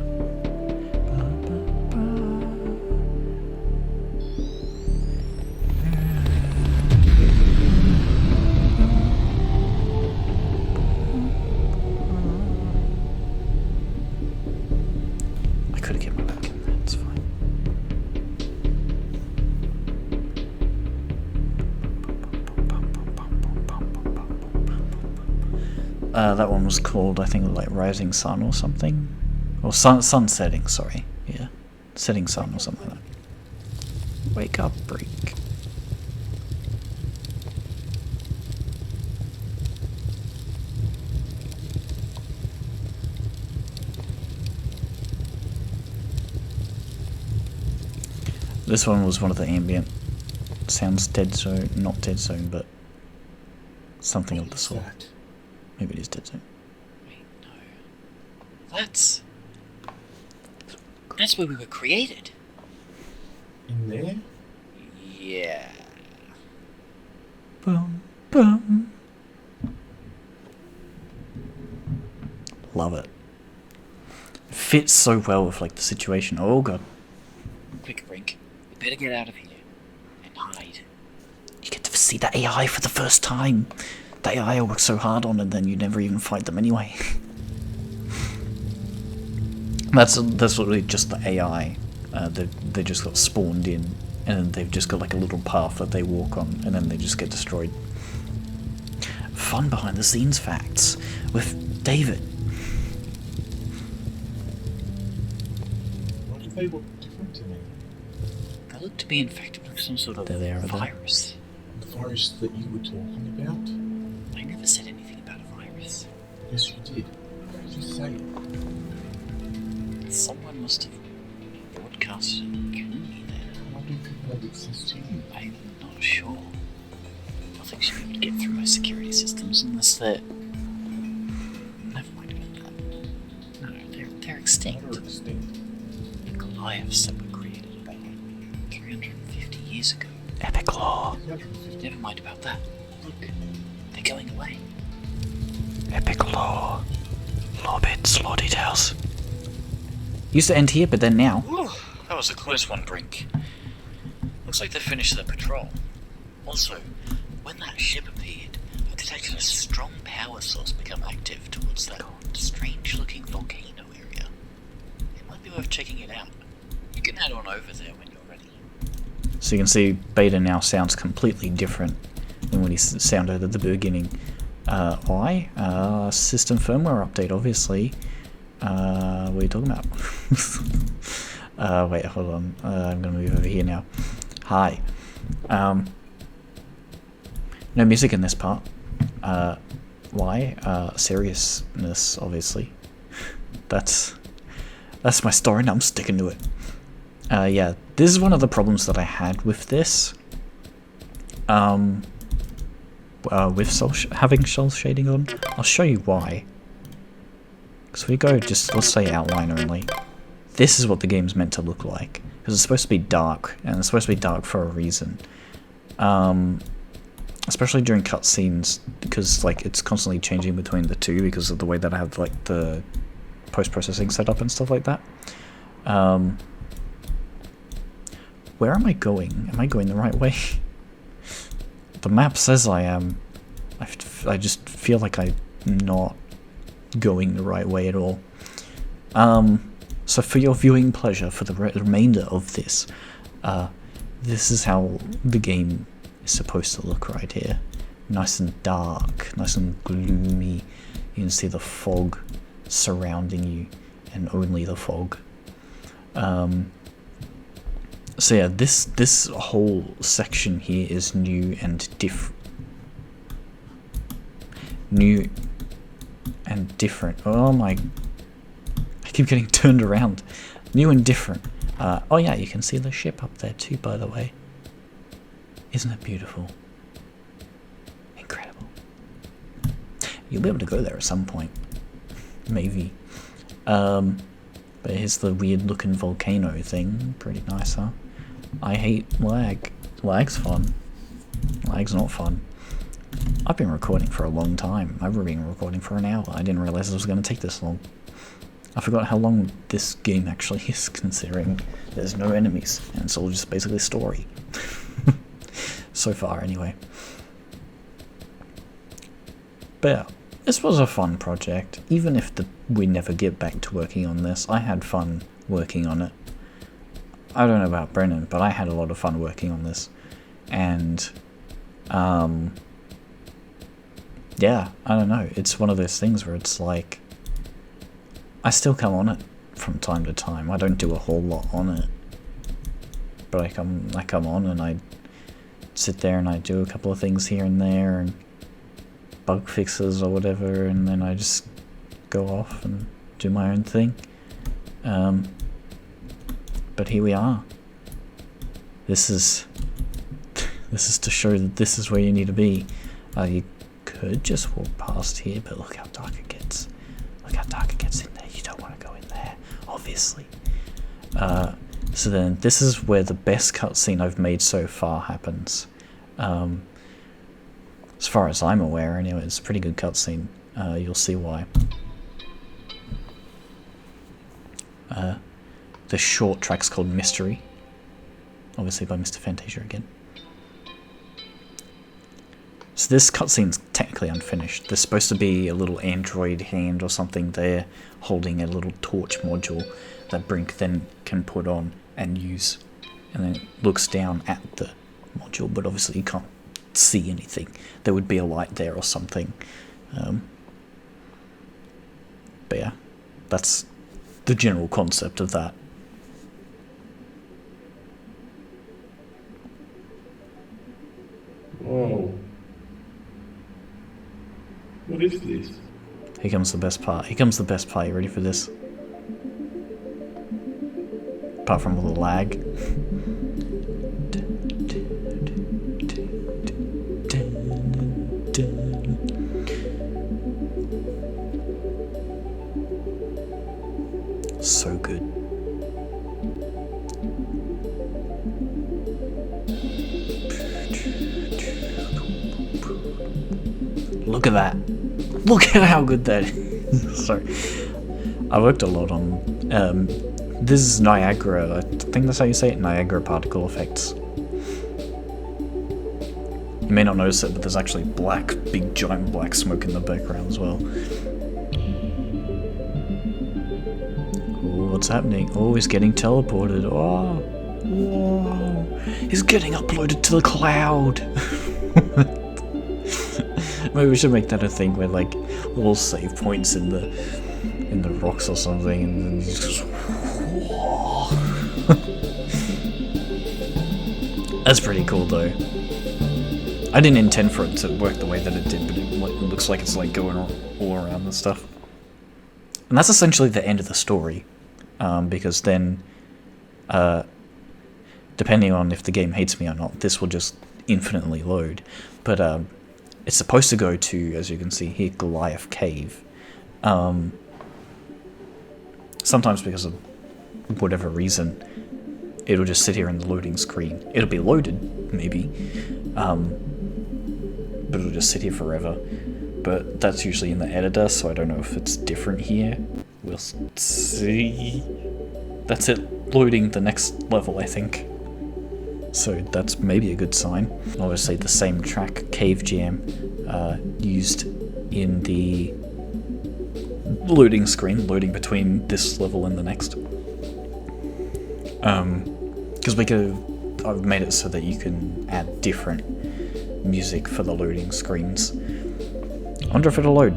I could have kept my back in there, it's fine. That one was called, I think, like Rising Sun or something. Or sun setting, sorry. Yeah. Setting Sun or something like that. Wake up, Break. This one was one of the ambient sounds, dead zone, not dead zone, but something of the sort. Maybe it is dead zone. Wait, no. That's where we were created. In there? Yeah. Boom, boom. Love it. Fits so well with like the situation. Oh God. Quick, Brink. We better get out of here and hide. You get to see the AI for the first time. The AI I work so hard on, and then you never even fight them anyway. That's literally just the AI. They just got spawned in, and they've just got like a little path that they walk on, and then they just get destroyed. Fun behind the scenes facts with David. Why do they look different to me? They look to be infected with some sort of virus. The virus that you were talking about? I never said anything about a virus. Yes, you did. Why did you say it? Someone must have broadcasted it through me there. Why do people have access to you? I'm not sure. Nothing should be able to get through my security systems unless they're... Never mind about that. No, they're extinct. What are extinct? The Goliaths that were created about 350 years ago. Epic lore. Never mind about that. Look, they're going away. Epic lore. Lore bits, lore details. Used to end here, but then now. Ooh, that was a close one, Brink. Looks like they finished their patrol. Also, when that ship appeared, I detected a strong power source become active towards that strange-looking volcano area. It might be worth checking it out. You can head on over there when you're ready. So you can see Beta now sounds completely different than when he sounded at the beginning. Why? System firmware update, obviously. What are you talking about? Wait, hold on. I'm gonna move over here now. Hi. No music in this part. Why? Seriousness, obviously. That's my story and I'm sticking to it. Yeah, this is one of the problems that I had with this. With having cel shading on. I'll show you why. So we go just, let's say outline only. This is what the game's meant to look like. Because it's supposed to be dark, and it's supposed to be dark for a reason. Especially during cutscenes, because like it's constantly changing between the two because of the way that I have like the post-processing set up and stuff like that. Where am I going? Am I going the right way? The map says I am. I just feel like I'm not going the right way at all. So for your viewing pleasure, for the remainder of this, this is how the game is supposed to look right here. Nice and dark, nice and gloomy. You can see the fog surrounding you, and only the fog. So yeah, this whole section here is new and different. Oh my! I keep getting turned around. New and different. Oh yeah, you can see the ship up there too, by the way. Isn't it beautiful? Incredible. You'll be able to go there at some point. Maybe. But But here's the weird looking volcano thing. Pretty nice, huh? I hate lag. Lag's fun. Lag's not fun. I've been recording for a long time. I've been recording for an hour. I didn't realize it was going to take this long. I forgot how long this game actually is, considering there's no enemies, and it's all just basically story. So far, anyway. But yeah, this was a fun project. Even if we never get back to working on this, I had fun working on it. I don't know about Brennan, but I had a lot of fun working on this. And, yeah, I don't know. It's one of those things where it's like, I still come on it from time to time. I don't do a whole lot on it, but I come on and I sit there and I do a couple of things here and there and bug fixes or whatever, and then I just go off and do my own thing. But here we are. This is to show that this is where you need to be. You could just walk past here, but look how dark it gets. Look how dark it gets in there. You don't want to go in there, obviously. So then, this is where the best cutscene I've made so far happens. As far as I'm aware, anyway, it's a pretty good cutscene. You'll see why. The short track's called Mystery. Obviously by Mr. Fantasia again. So this cutscene's technically unfinished. There's supposed to be a little android hand or something there holding a little torch module that Brink then can put on and use. And then it looks down at the module, but obviously you can't see anything. There would be a light there or something. But yeah, that's the general concept of that. Whoa. What is this? Here comes the best part. Here comes the best part. You ready for this? Apart from all the lag. So good. Look at that. Look at how good that is. Sorry. I worked a lot on this is Niagara. I think that's how you say it, Niagara particle effects. You may not notice it, but there's actually big giant black smoke in the background as well. Ooh, what's happening? Oh, he's getting teleported. Oh, whoa. He's getting uploaded to the cloud. Maybe we should make that a thing where, like, little save points in the rocks or something, and then you just whoa. That's pretty cool though. I didn't intend for it to work the way that it did, but it looks like it's like going all around and stuff. And that's essentially the end of the story, because then, depending on if the game hates me or not, this will just infinitely load. But it's supposed to go to, as you can see here, Goliath Cave. Sometimes because of whatever reason, it'll just sit here in the loading screen. It'll be loaded, maybe, but it'll just sit here forever. But that's usually in the editor, so I don't know if it's different here. We'll see. That's it, loading the next level, I think. So that's maybe a good sign. Obviously the same track, Cave Jam, used in the loading screen, loading between this level and the next. Because I've made it so that you can add different music for the loading screens. I wonder if it'll load.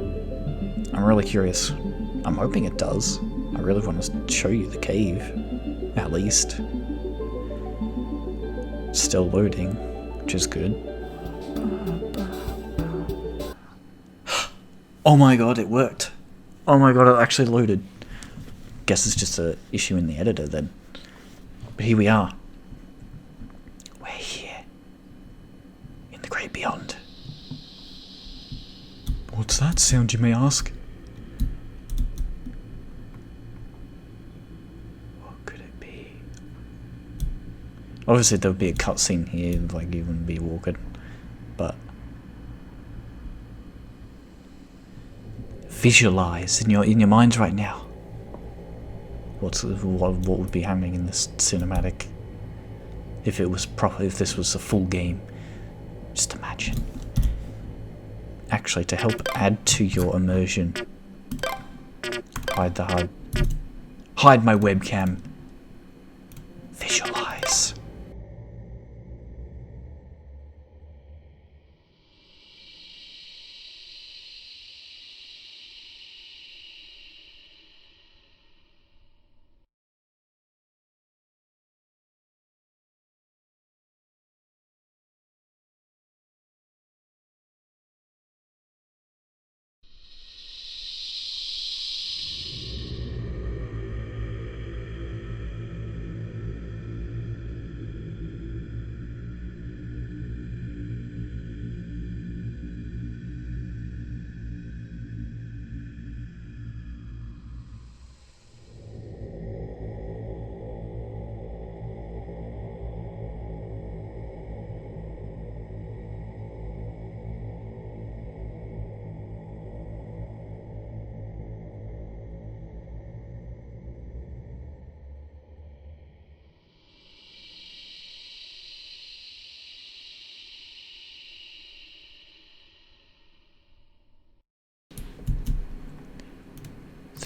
I'm really curious. I'm hoping it does. I really want to show you the cave, at least. Still loading, which is good. Oh my god, it worked. Oh my god, it actually loaded. Guess it's just an issue in the editor then. But here we are. We're here. In the great beyond. What's that sound, you may ask? Obviously there would be a cutscene here, like you wouldn't be walking, but visualize in your minds right now. What would be happening in this cinematic if it was proper, if this was a full game? Just imagine. Actually, to help add to your immersion, hide the HUD. Hide my webcam. Visualize.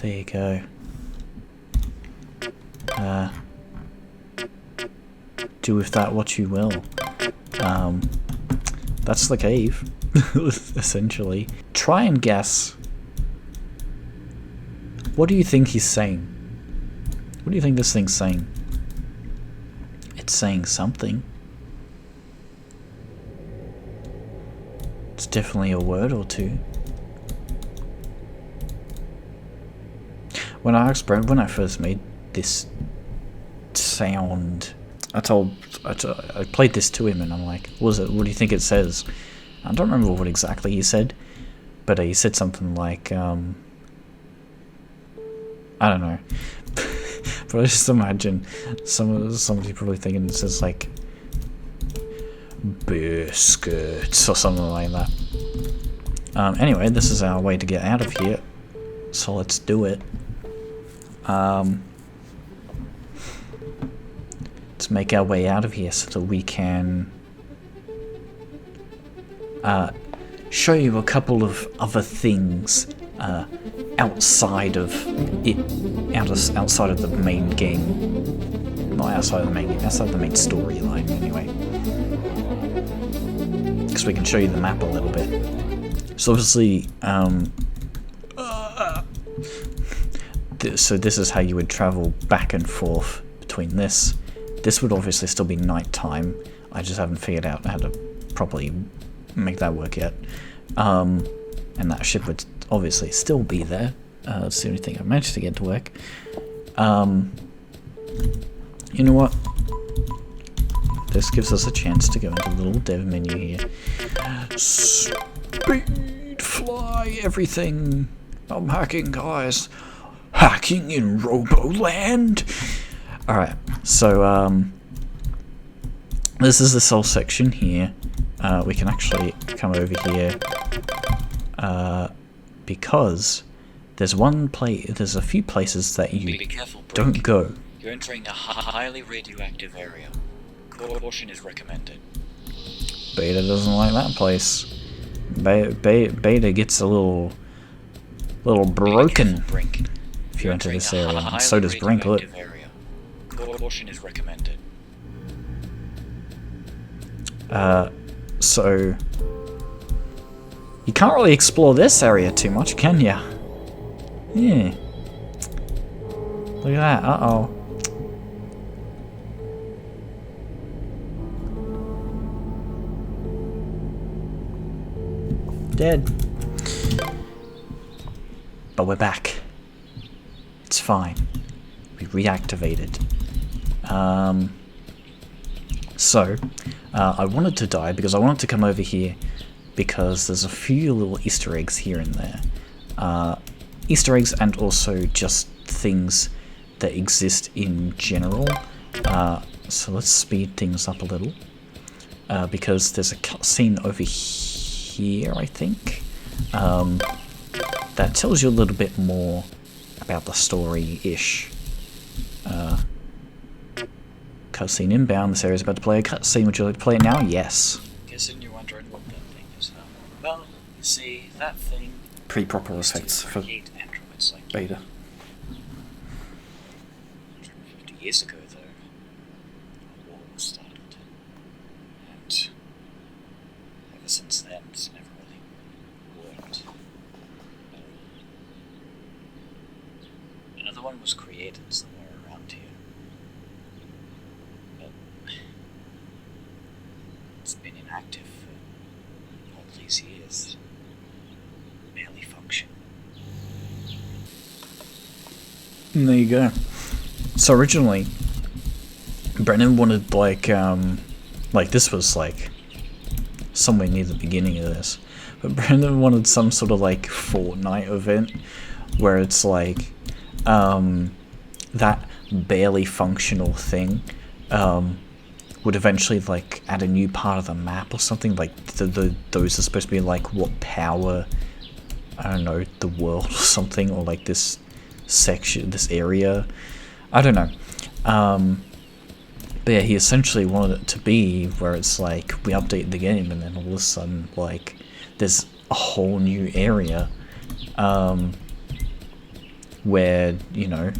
There you go. Do with that what you will. That's the cave, essentially. Try and guess. What do you think he's saying? What do you think this thing's saying? It's saying something. It's definitely a word or two. When I asked Brent when I first made this sound, I played this to him and I'm like, what do you think it says? I don't remember what exactly he said, but he said something like, I don't know. But I just imagine somebody probably thinking it says like biscuits or something like that. Anyway, this is our way to get out of here, so let's do it. Let's make our way out of here so that we can show you a couple of other things outside of it, outside of the main game. Not outside of the main game, outside of the main storyline anyway. Because we can show you the map a little bit. So obviously, so this is how you would travel back and forth between this. This would obviously still be nighttime. I just haven't figured out how to properly make that work yet. And that ship would obviously still be there. That's the only thing I've managed to get to work. You know what? This gives us a chance to go into the little dev menu here. Speed, fly, everything. I'm hacking, guys. Hacking in ROBOLAND. Alright, so this is this whole section here. We can actually come over here because there's a few places that you Be careful, Brooke. don't go. You're entering a highly radioactive area. Caution is recommended. Beta doesn't like that place. Beta gets a little broken if you enter this area. And so does Brink. Look. Caution is recommended. So you can't really explore this area too much, can ya? Yeah. Look at that. Uh-oh. Dead. But we're back. It's fine. We reactivated. So, I wanted to die because I wanted to come over here because there's a few little Easter eggs here and there. Easter eggs and also just things that exist in general. so let's speed things up a little. Because there's a cutscene over here, I think, that tells you a little bit more about the story-ish. Cutscene inbound, this area's about to play a cutscene. Would you like to play it now? Yes. Guessing you're wondering what that thing is, huh? Well, you see, that thing... Pre-proper effects for create androids like beta. 150 years ago, though, a war was started. And ever since then, it's never really worked. Another one was created somewhere around here. But it's been inactive for all these years. Barely function. And there you go. So originally, Brennan wanted like this was like somewhere near the beginning of this, but Brendan wanted some sort of like Fortnite event where it's like that barely functional thing would eventually like add a new part of the map or something. Like those are supposed to be like what power, I don't know, the world or something, or like this section, this area, I don't know. But yeah, he essentially wanted it to be where it's like we update the game and then all of a sudden like there's a whole new area where, you know,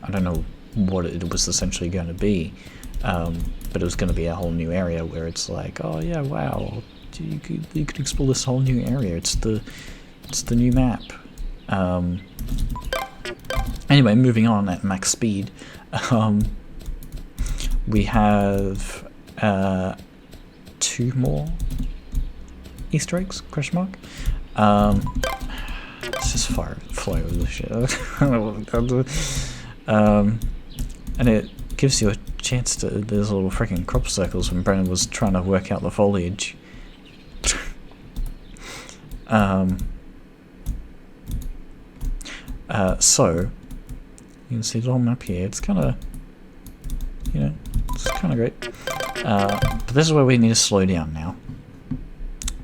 I don't know what it was essentially going to be, but it was going to be a whole new area where it's like, oh yeah, wow, you could explore this whole new area. It's the new map. Anyway, moving on at max speed. We have 2 more Easter eggs, question mark. Let's just fly over the shit. I don't know what I'm doing. And it gives you a chance to, there's little freaking crop circles when Brennan was trying to work out the foliage. So, you can see the whole map here. It's kind of, you know, it's kind of great. But this is where we need to slow down now.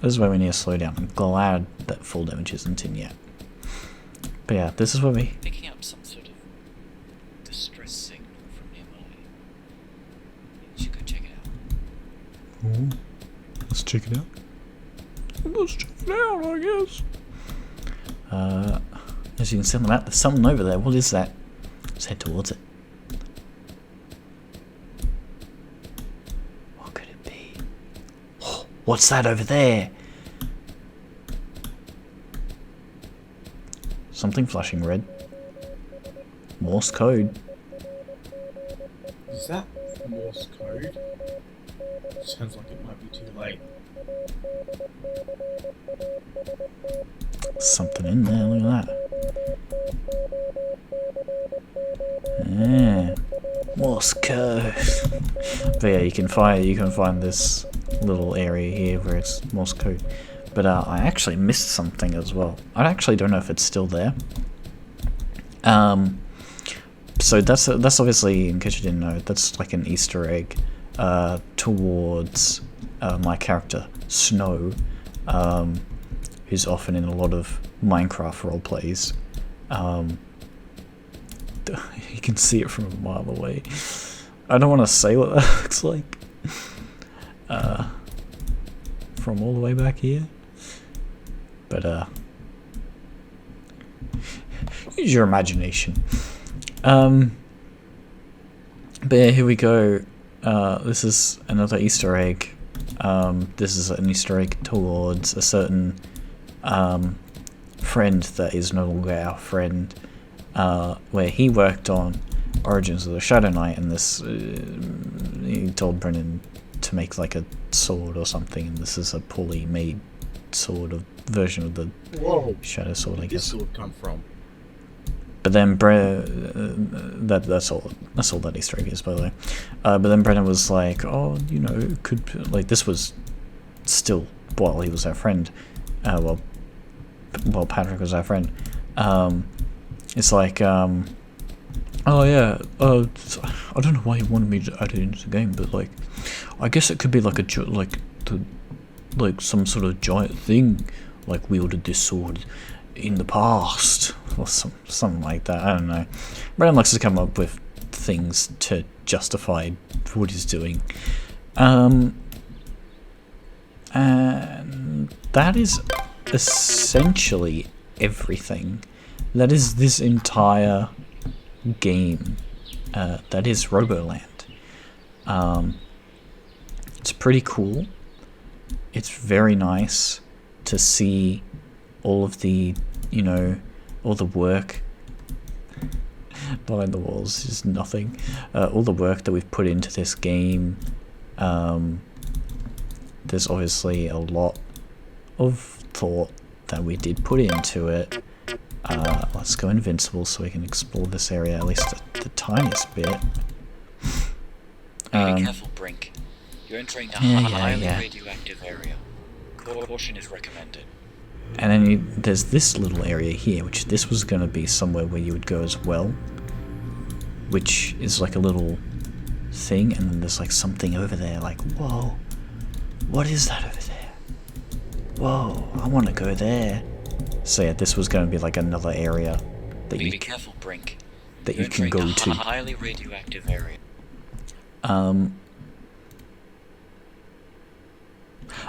This is where we need to slow down. I'm glad that full damage isn't in yet. But yeah, this is where we... Picking up some sort of distress signal from nearby. You should go check it out. Ooh, let's check it out. Let's check it out, I guess. As you can see on the map, there's something over there. What is that? Let's head towards it. What could it be? Oh, what's that over there? Something flashing red. Morse code. Is that Morse code? Sounds like it might be too late. Something in there, look at that. Yeah. Morse code. But yeah, you can find this little area here where it's Morse code. But I actually missed something as well. I actually don't know if it's still there. So that's obviously, in case you didn't know, that's like an Easter egg towards my character Snow, who's often in a lot of Minecraft roleplays. You can see it from a mile away. I don't want to say what that looks like from all the way back here, but use your imagination. But yeah, here we go. This is another Easter egg. This is an Easter egg towards a certain friend that is no longer our friend, where he worked on Origins of the Shadow Knight, and this he told Brennan to make like a sword or something, and this is a poorly made sword of version of the Whoa! Shadow Sword, I Where did this guess. sword come from? But then that's all that Easter egg is, by the way. But then Brennan was like, oh, you know, could, like, this was still while he was our friend. Well, Patrick was our friend. It's like, oh, Oh yeah, I don't know why he wanted me to add it into the game, but like, I guess it could be like like some sort of giant thing, like wielded this sword in the past, or something like that. I don't know. Brandon likes to come up with things to justify what he's doing. And that is essentially everything. That is this entire game. That is ROBOLAND. It's pretty cool. It's very nice to see all of the, you know, all the work behind the walls is nothing. All the work that we've put into this game. There's obviously a lot of thought that we did put into it. Let's go invincible so we can explore this area at least the tiniest bit. Be careful, Brink. You're entering a highly radioactive area. Caution is recommended. And then there's this little area here, which this was going to be somewhere where you would go as well, which is like a little thing, and then there's like something over there, like, whoa, what is that over there? Whoa, I want to go there. So yeah, this was going to be like another area that Be careful, Brink. That you can go to. A highly radioactive area.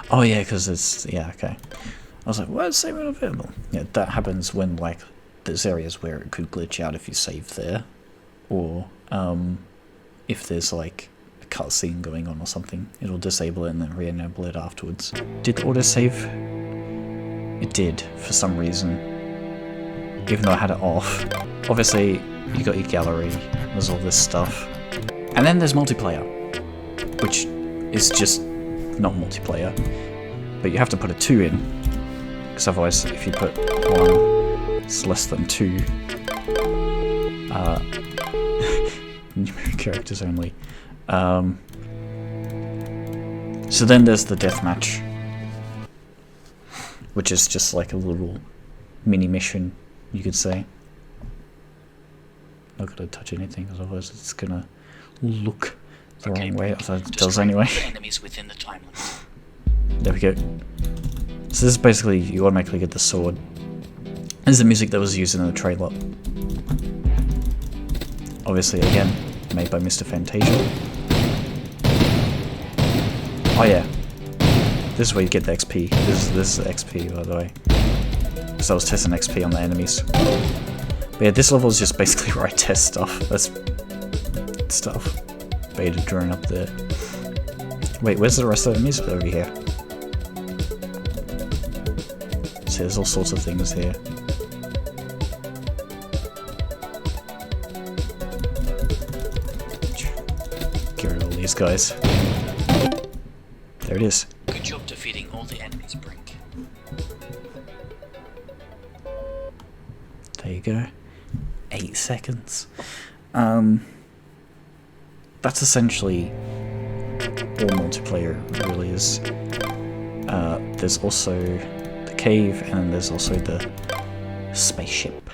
Oh yeah, because it's, yeah, okay. I was like, why is saving available? Yeah, that happens when, like, there's areas where it could glitch out if you save there. Or, if there's, like, a cutscene going on or something. It'll disable it and then re-enable it afterwards. Did the autosave? It did, for some reason. Even though I had it off. Obviously, you got your gallery, there's all this stuff. And then there's multiplayer. Which is just not multiplayer. But you have to put a 2 in. Because otherwise, if you put 1, it's less than 2. Numeric characters only. So then there's the deathmatch, which is just like a little mini mission, you could say. Not gonna touch anything, because otherwise it's gonna look the wrong way. So it does anyway. Enemies within the time limit. There we go. So this is basically, you automatically get the sword. This is the music that was used in the trailer. Obviously, again, made by Mr. Fantasia. Oh yeah. This is where you get the XP. This is the XP, by the way. Because I was testing XP on the enemies. But yeah, this level is just basically where I test stuff. That's stuff. Beta drone up there. Wait, where's the rest of the enemies? Over here. So there's all sorts of things here. Get rid of all these guys. There it is. Good job defeating all the enemies, Brink. There you go. 8 seconds. That's essentially all multiplayer really is. There's also the cave, and then there's also the spaceship.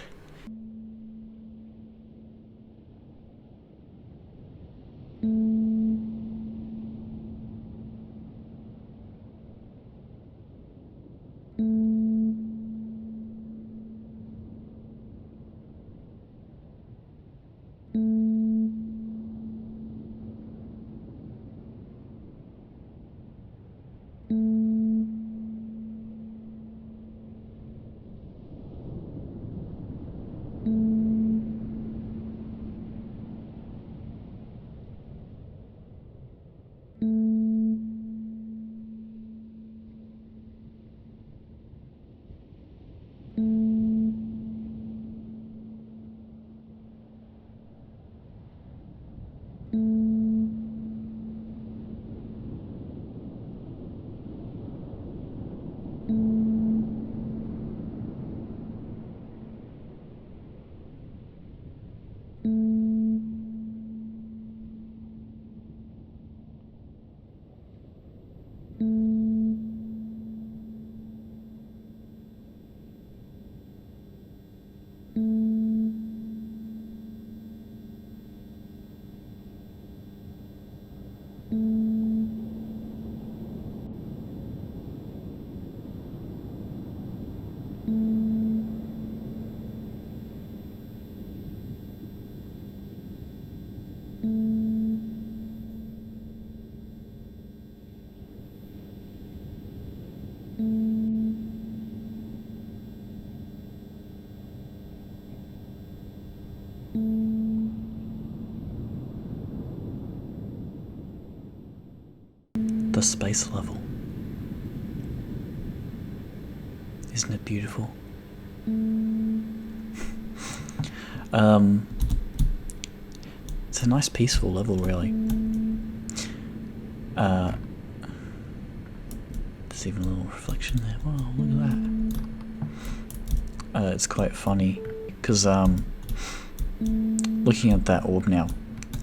the space level. Isn't it beautiful? It's a nice peaceful level, really. There's even a little reflection there. Wow, look at that. It's quite funny because looking at that orb now,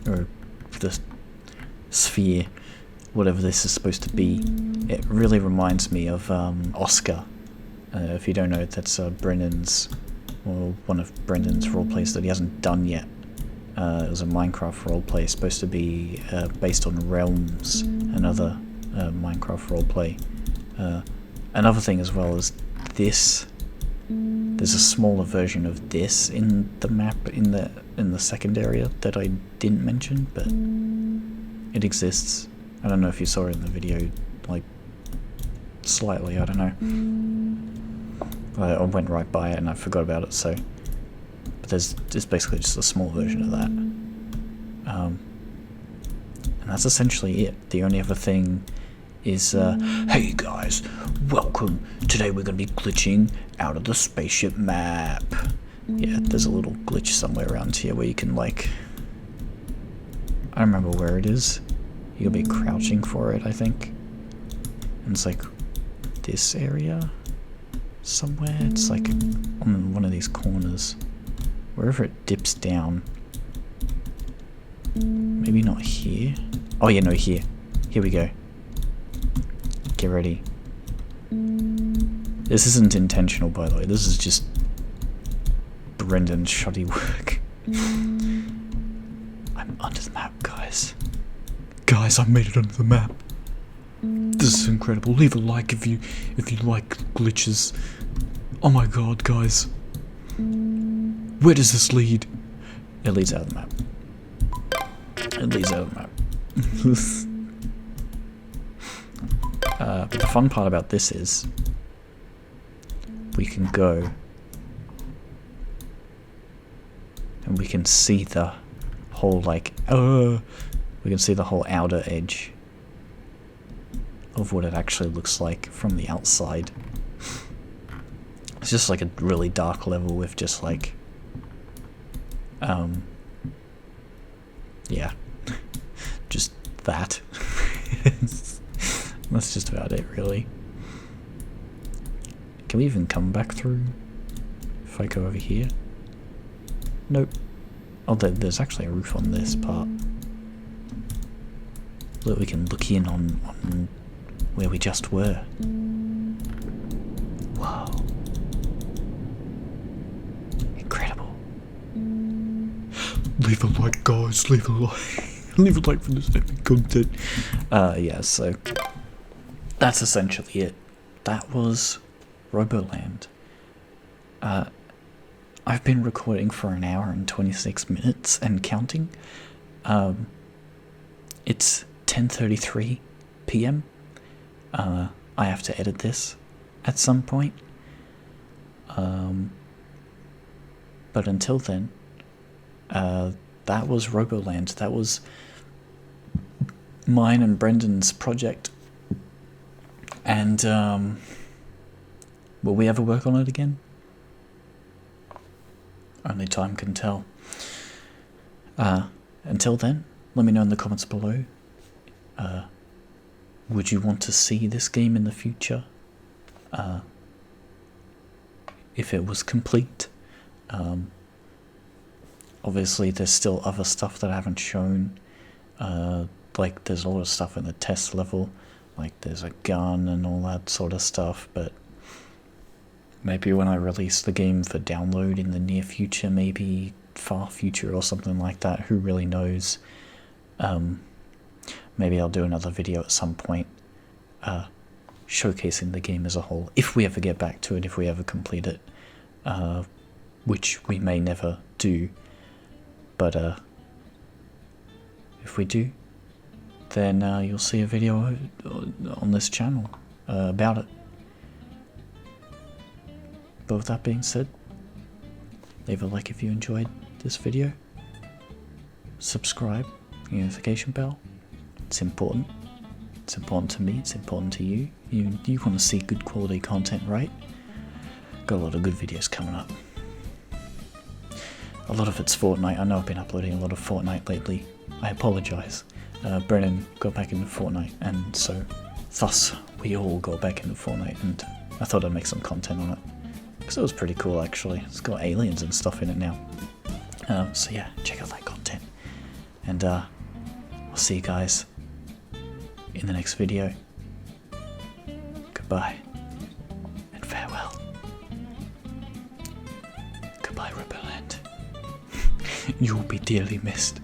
or the sphere, whatever this is supposed to be, it really reminds me of Oscar. If you don't know, that's Brendan's, or one of Brendan's roleplays that he hasn't done yet. It was a Minecraft roleplay, supposed to be based on Realms, another Minecraft roleplay. Another thing as well is this. There's a smaller version of this in the map in the second area that I didn't mention, but it exists. I don't know if you saw it in the video, like slightly. I don't know. I went right by it and I forgot about it. So, but there's basically just a small version of that, and that's essentially it. The only other thing is, hey guys, welcome. Today we're going to be glitching out of the spaceship map. Yeah, there's a little glitch somewhere around here where you can, like, I don't remember where it is. You'll be crouching for it, I think. And it's like this area somewhere. It's like on one of these corners. Wherever it dips down. Maybe not here. Oh yeah, no, here. Here we go. Get ready. This isn't intentional, by the way. This is just Brendan's shoddy work. I'm under the map, guys. Guys, I made it under the map. This is incredible. Leave a like if you like glitches. Oh my god, guys. Where does this lead? It leads out of the map. It leads out of the map. But the fun part about this is we can go and we can see the whole, like, we can see the whole outer edge of what it actually looks like from the outside. It's just like a really dark level with just like yeah, just that. That's just about it, really. Can we even come back through if I go over here? Nope. Oh, there's actually a roof on this part. Look, we can look in on where we just were. Wow. Incredible. Leave a like, guys. Leave a like. Leave a like for this epic content. Yeah, so that's essentially it. That was ROBOLAND. I've been recording for an hour and 26 minutes and counting. It's 10:33 p.m. I have to edit this at some point. But until then, that was ROBOLAND. That was mine and Brendan's project. And will we ever work on it again? Only time can tell. Until then, let me know in the comments below. Would you want to see this game in the future? If it was complete. Obviously there's still other stuff that I haven't shown. Like there's a lot of stuff in the test level. Like there's a gun and all that sort of stuff, but maybe when I release the game for download in the near future, maybe far future or something like that, who really knows. Maybe I'll do another video at some point showcasing the game as a whole, if we ever get back to it, if we ever complete it, which we may never do, but if we do, then you'll see a video on this channel about it. But with that being said, leave a like if you enjoyed this video, subscribe, notification bell, it's important, It's important to me, it's important to you. You want to see good quality content, right? Got a lot of good videos coming up. A lot of it's Fortnite. I know I've been uploading a lot of Fortnite lately. I apologise. Brennan got back into Fortnite, and so thus we all got back into Fortnite, and I thought I'd make some content on it. Because it was pretty cool actually. It's got aliens and stuff in it now. So yeah, check out that content. And I'll see you guys in the next video. Goodbye and farewell. Goodbye, ROBOLAND. You will be dearly missed.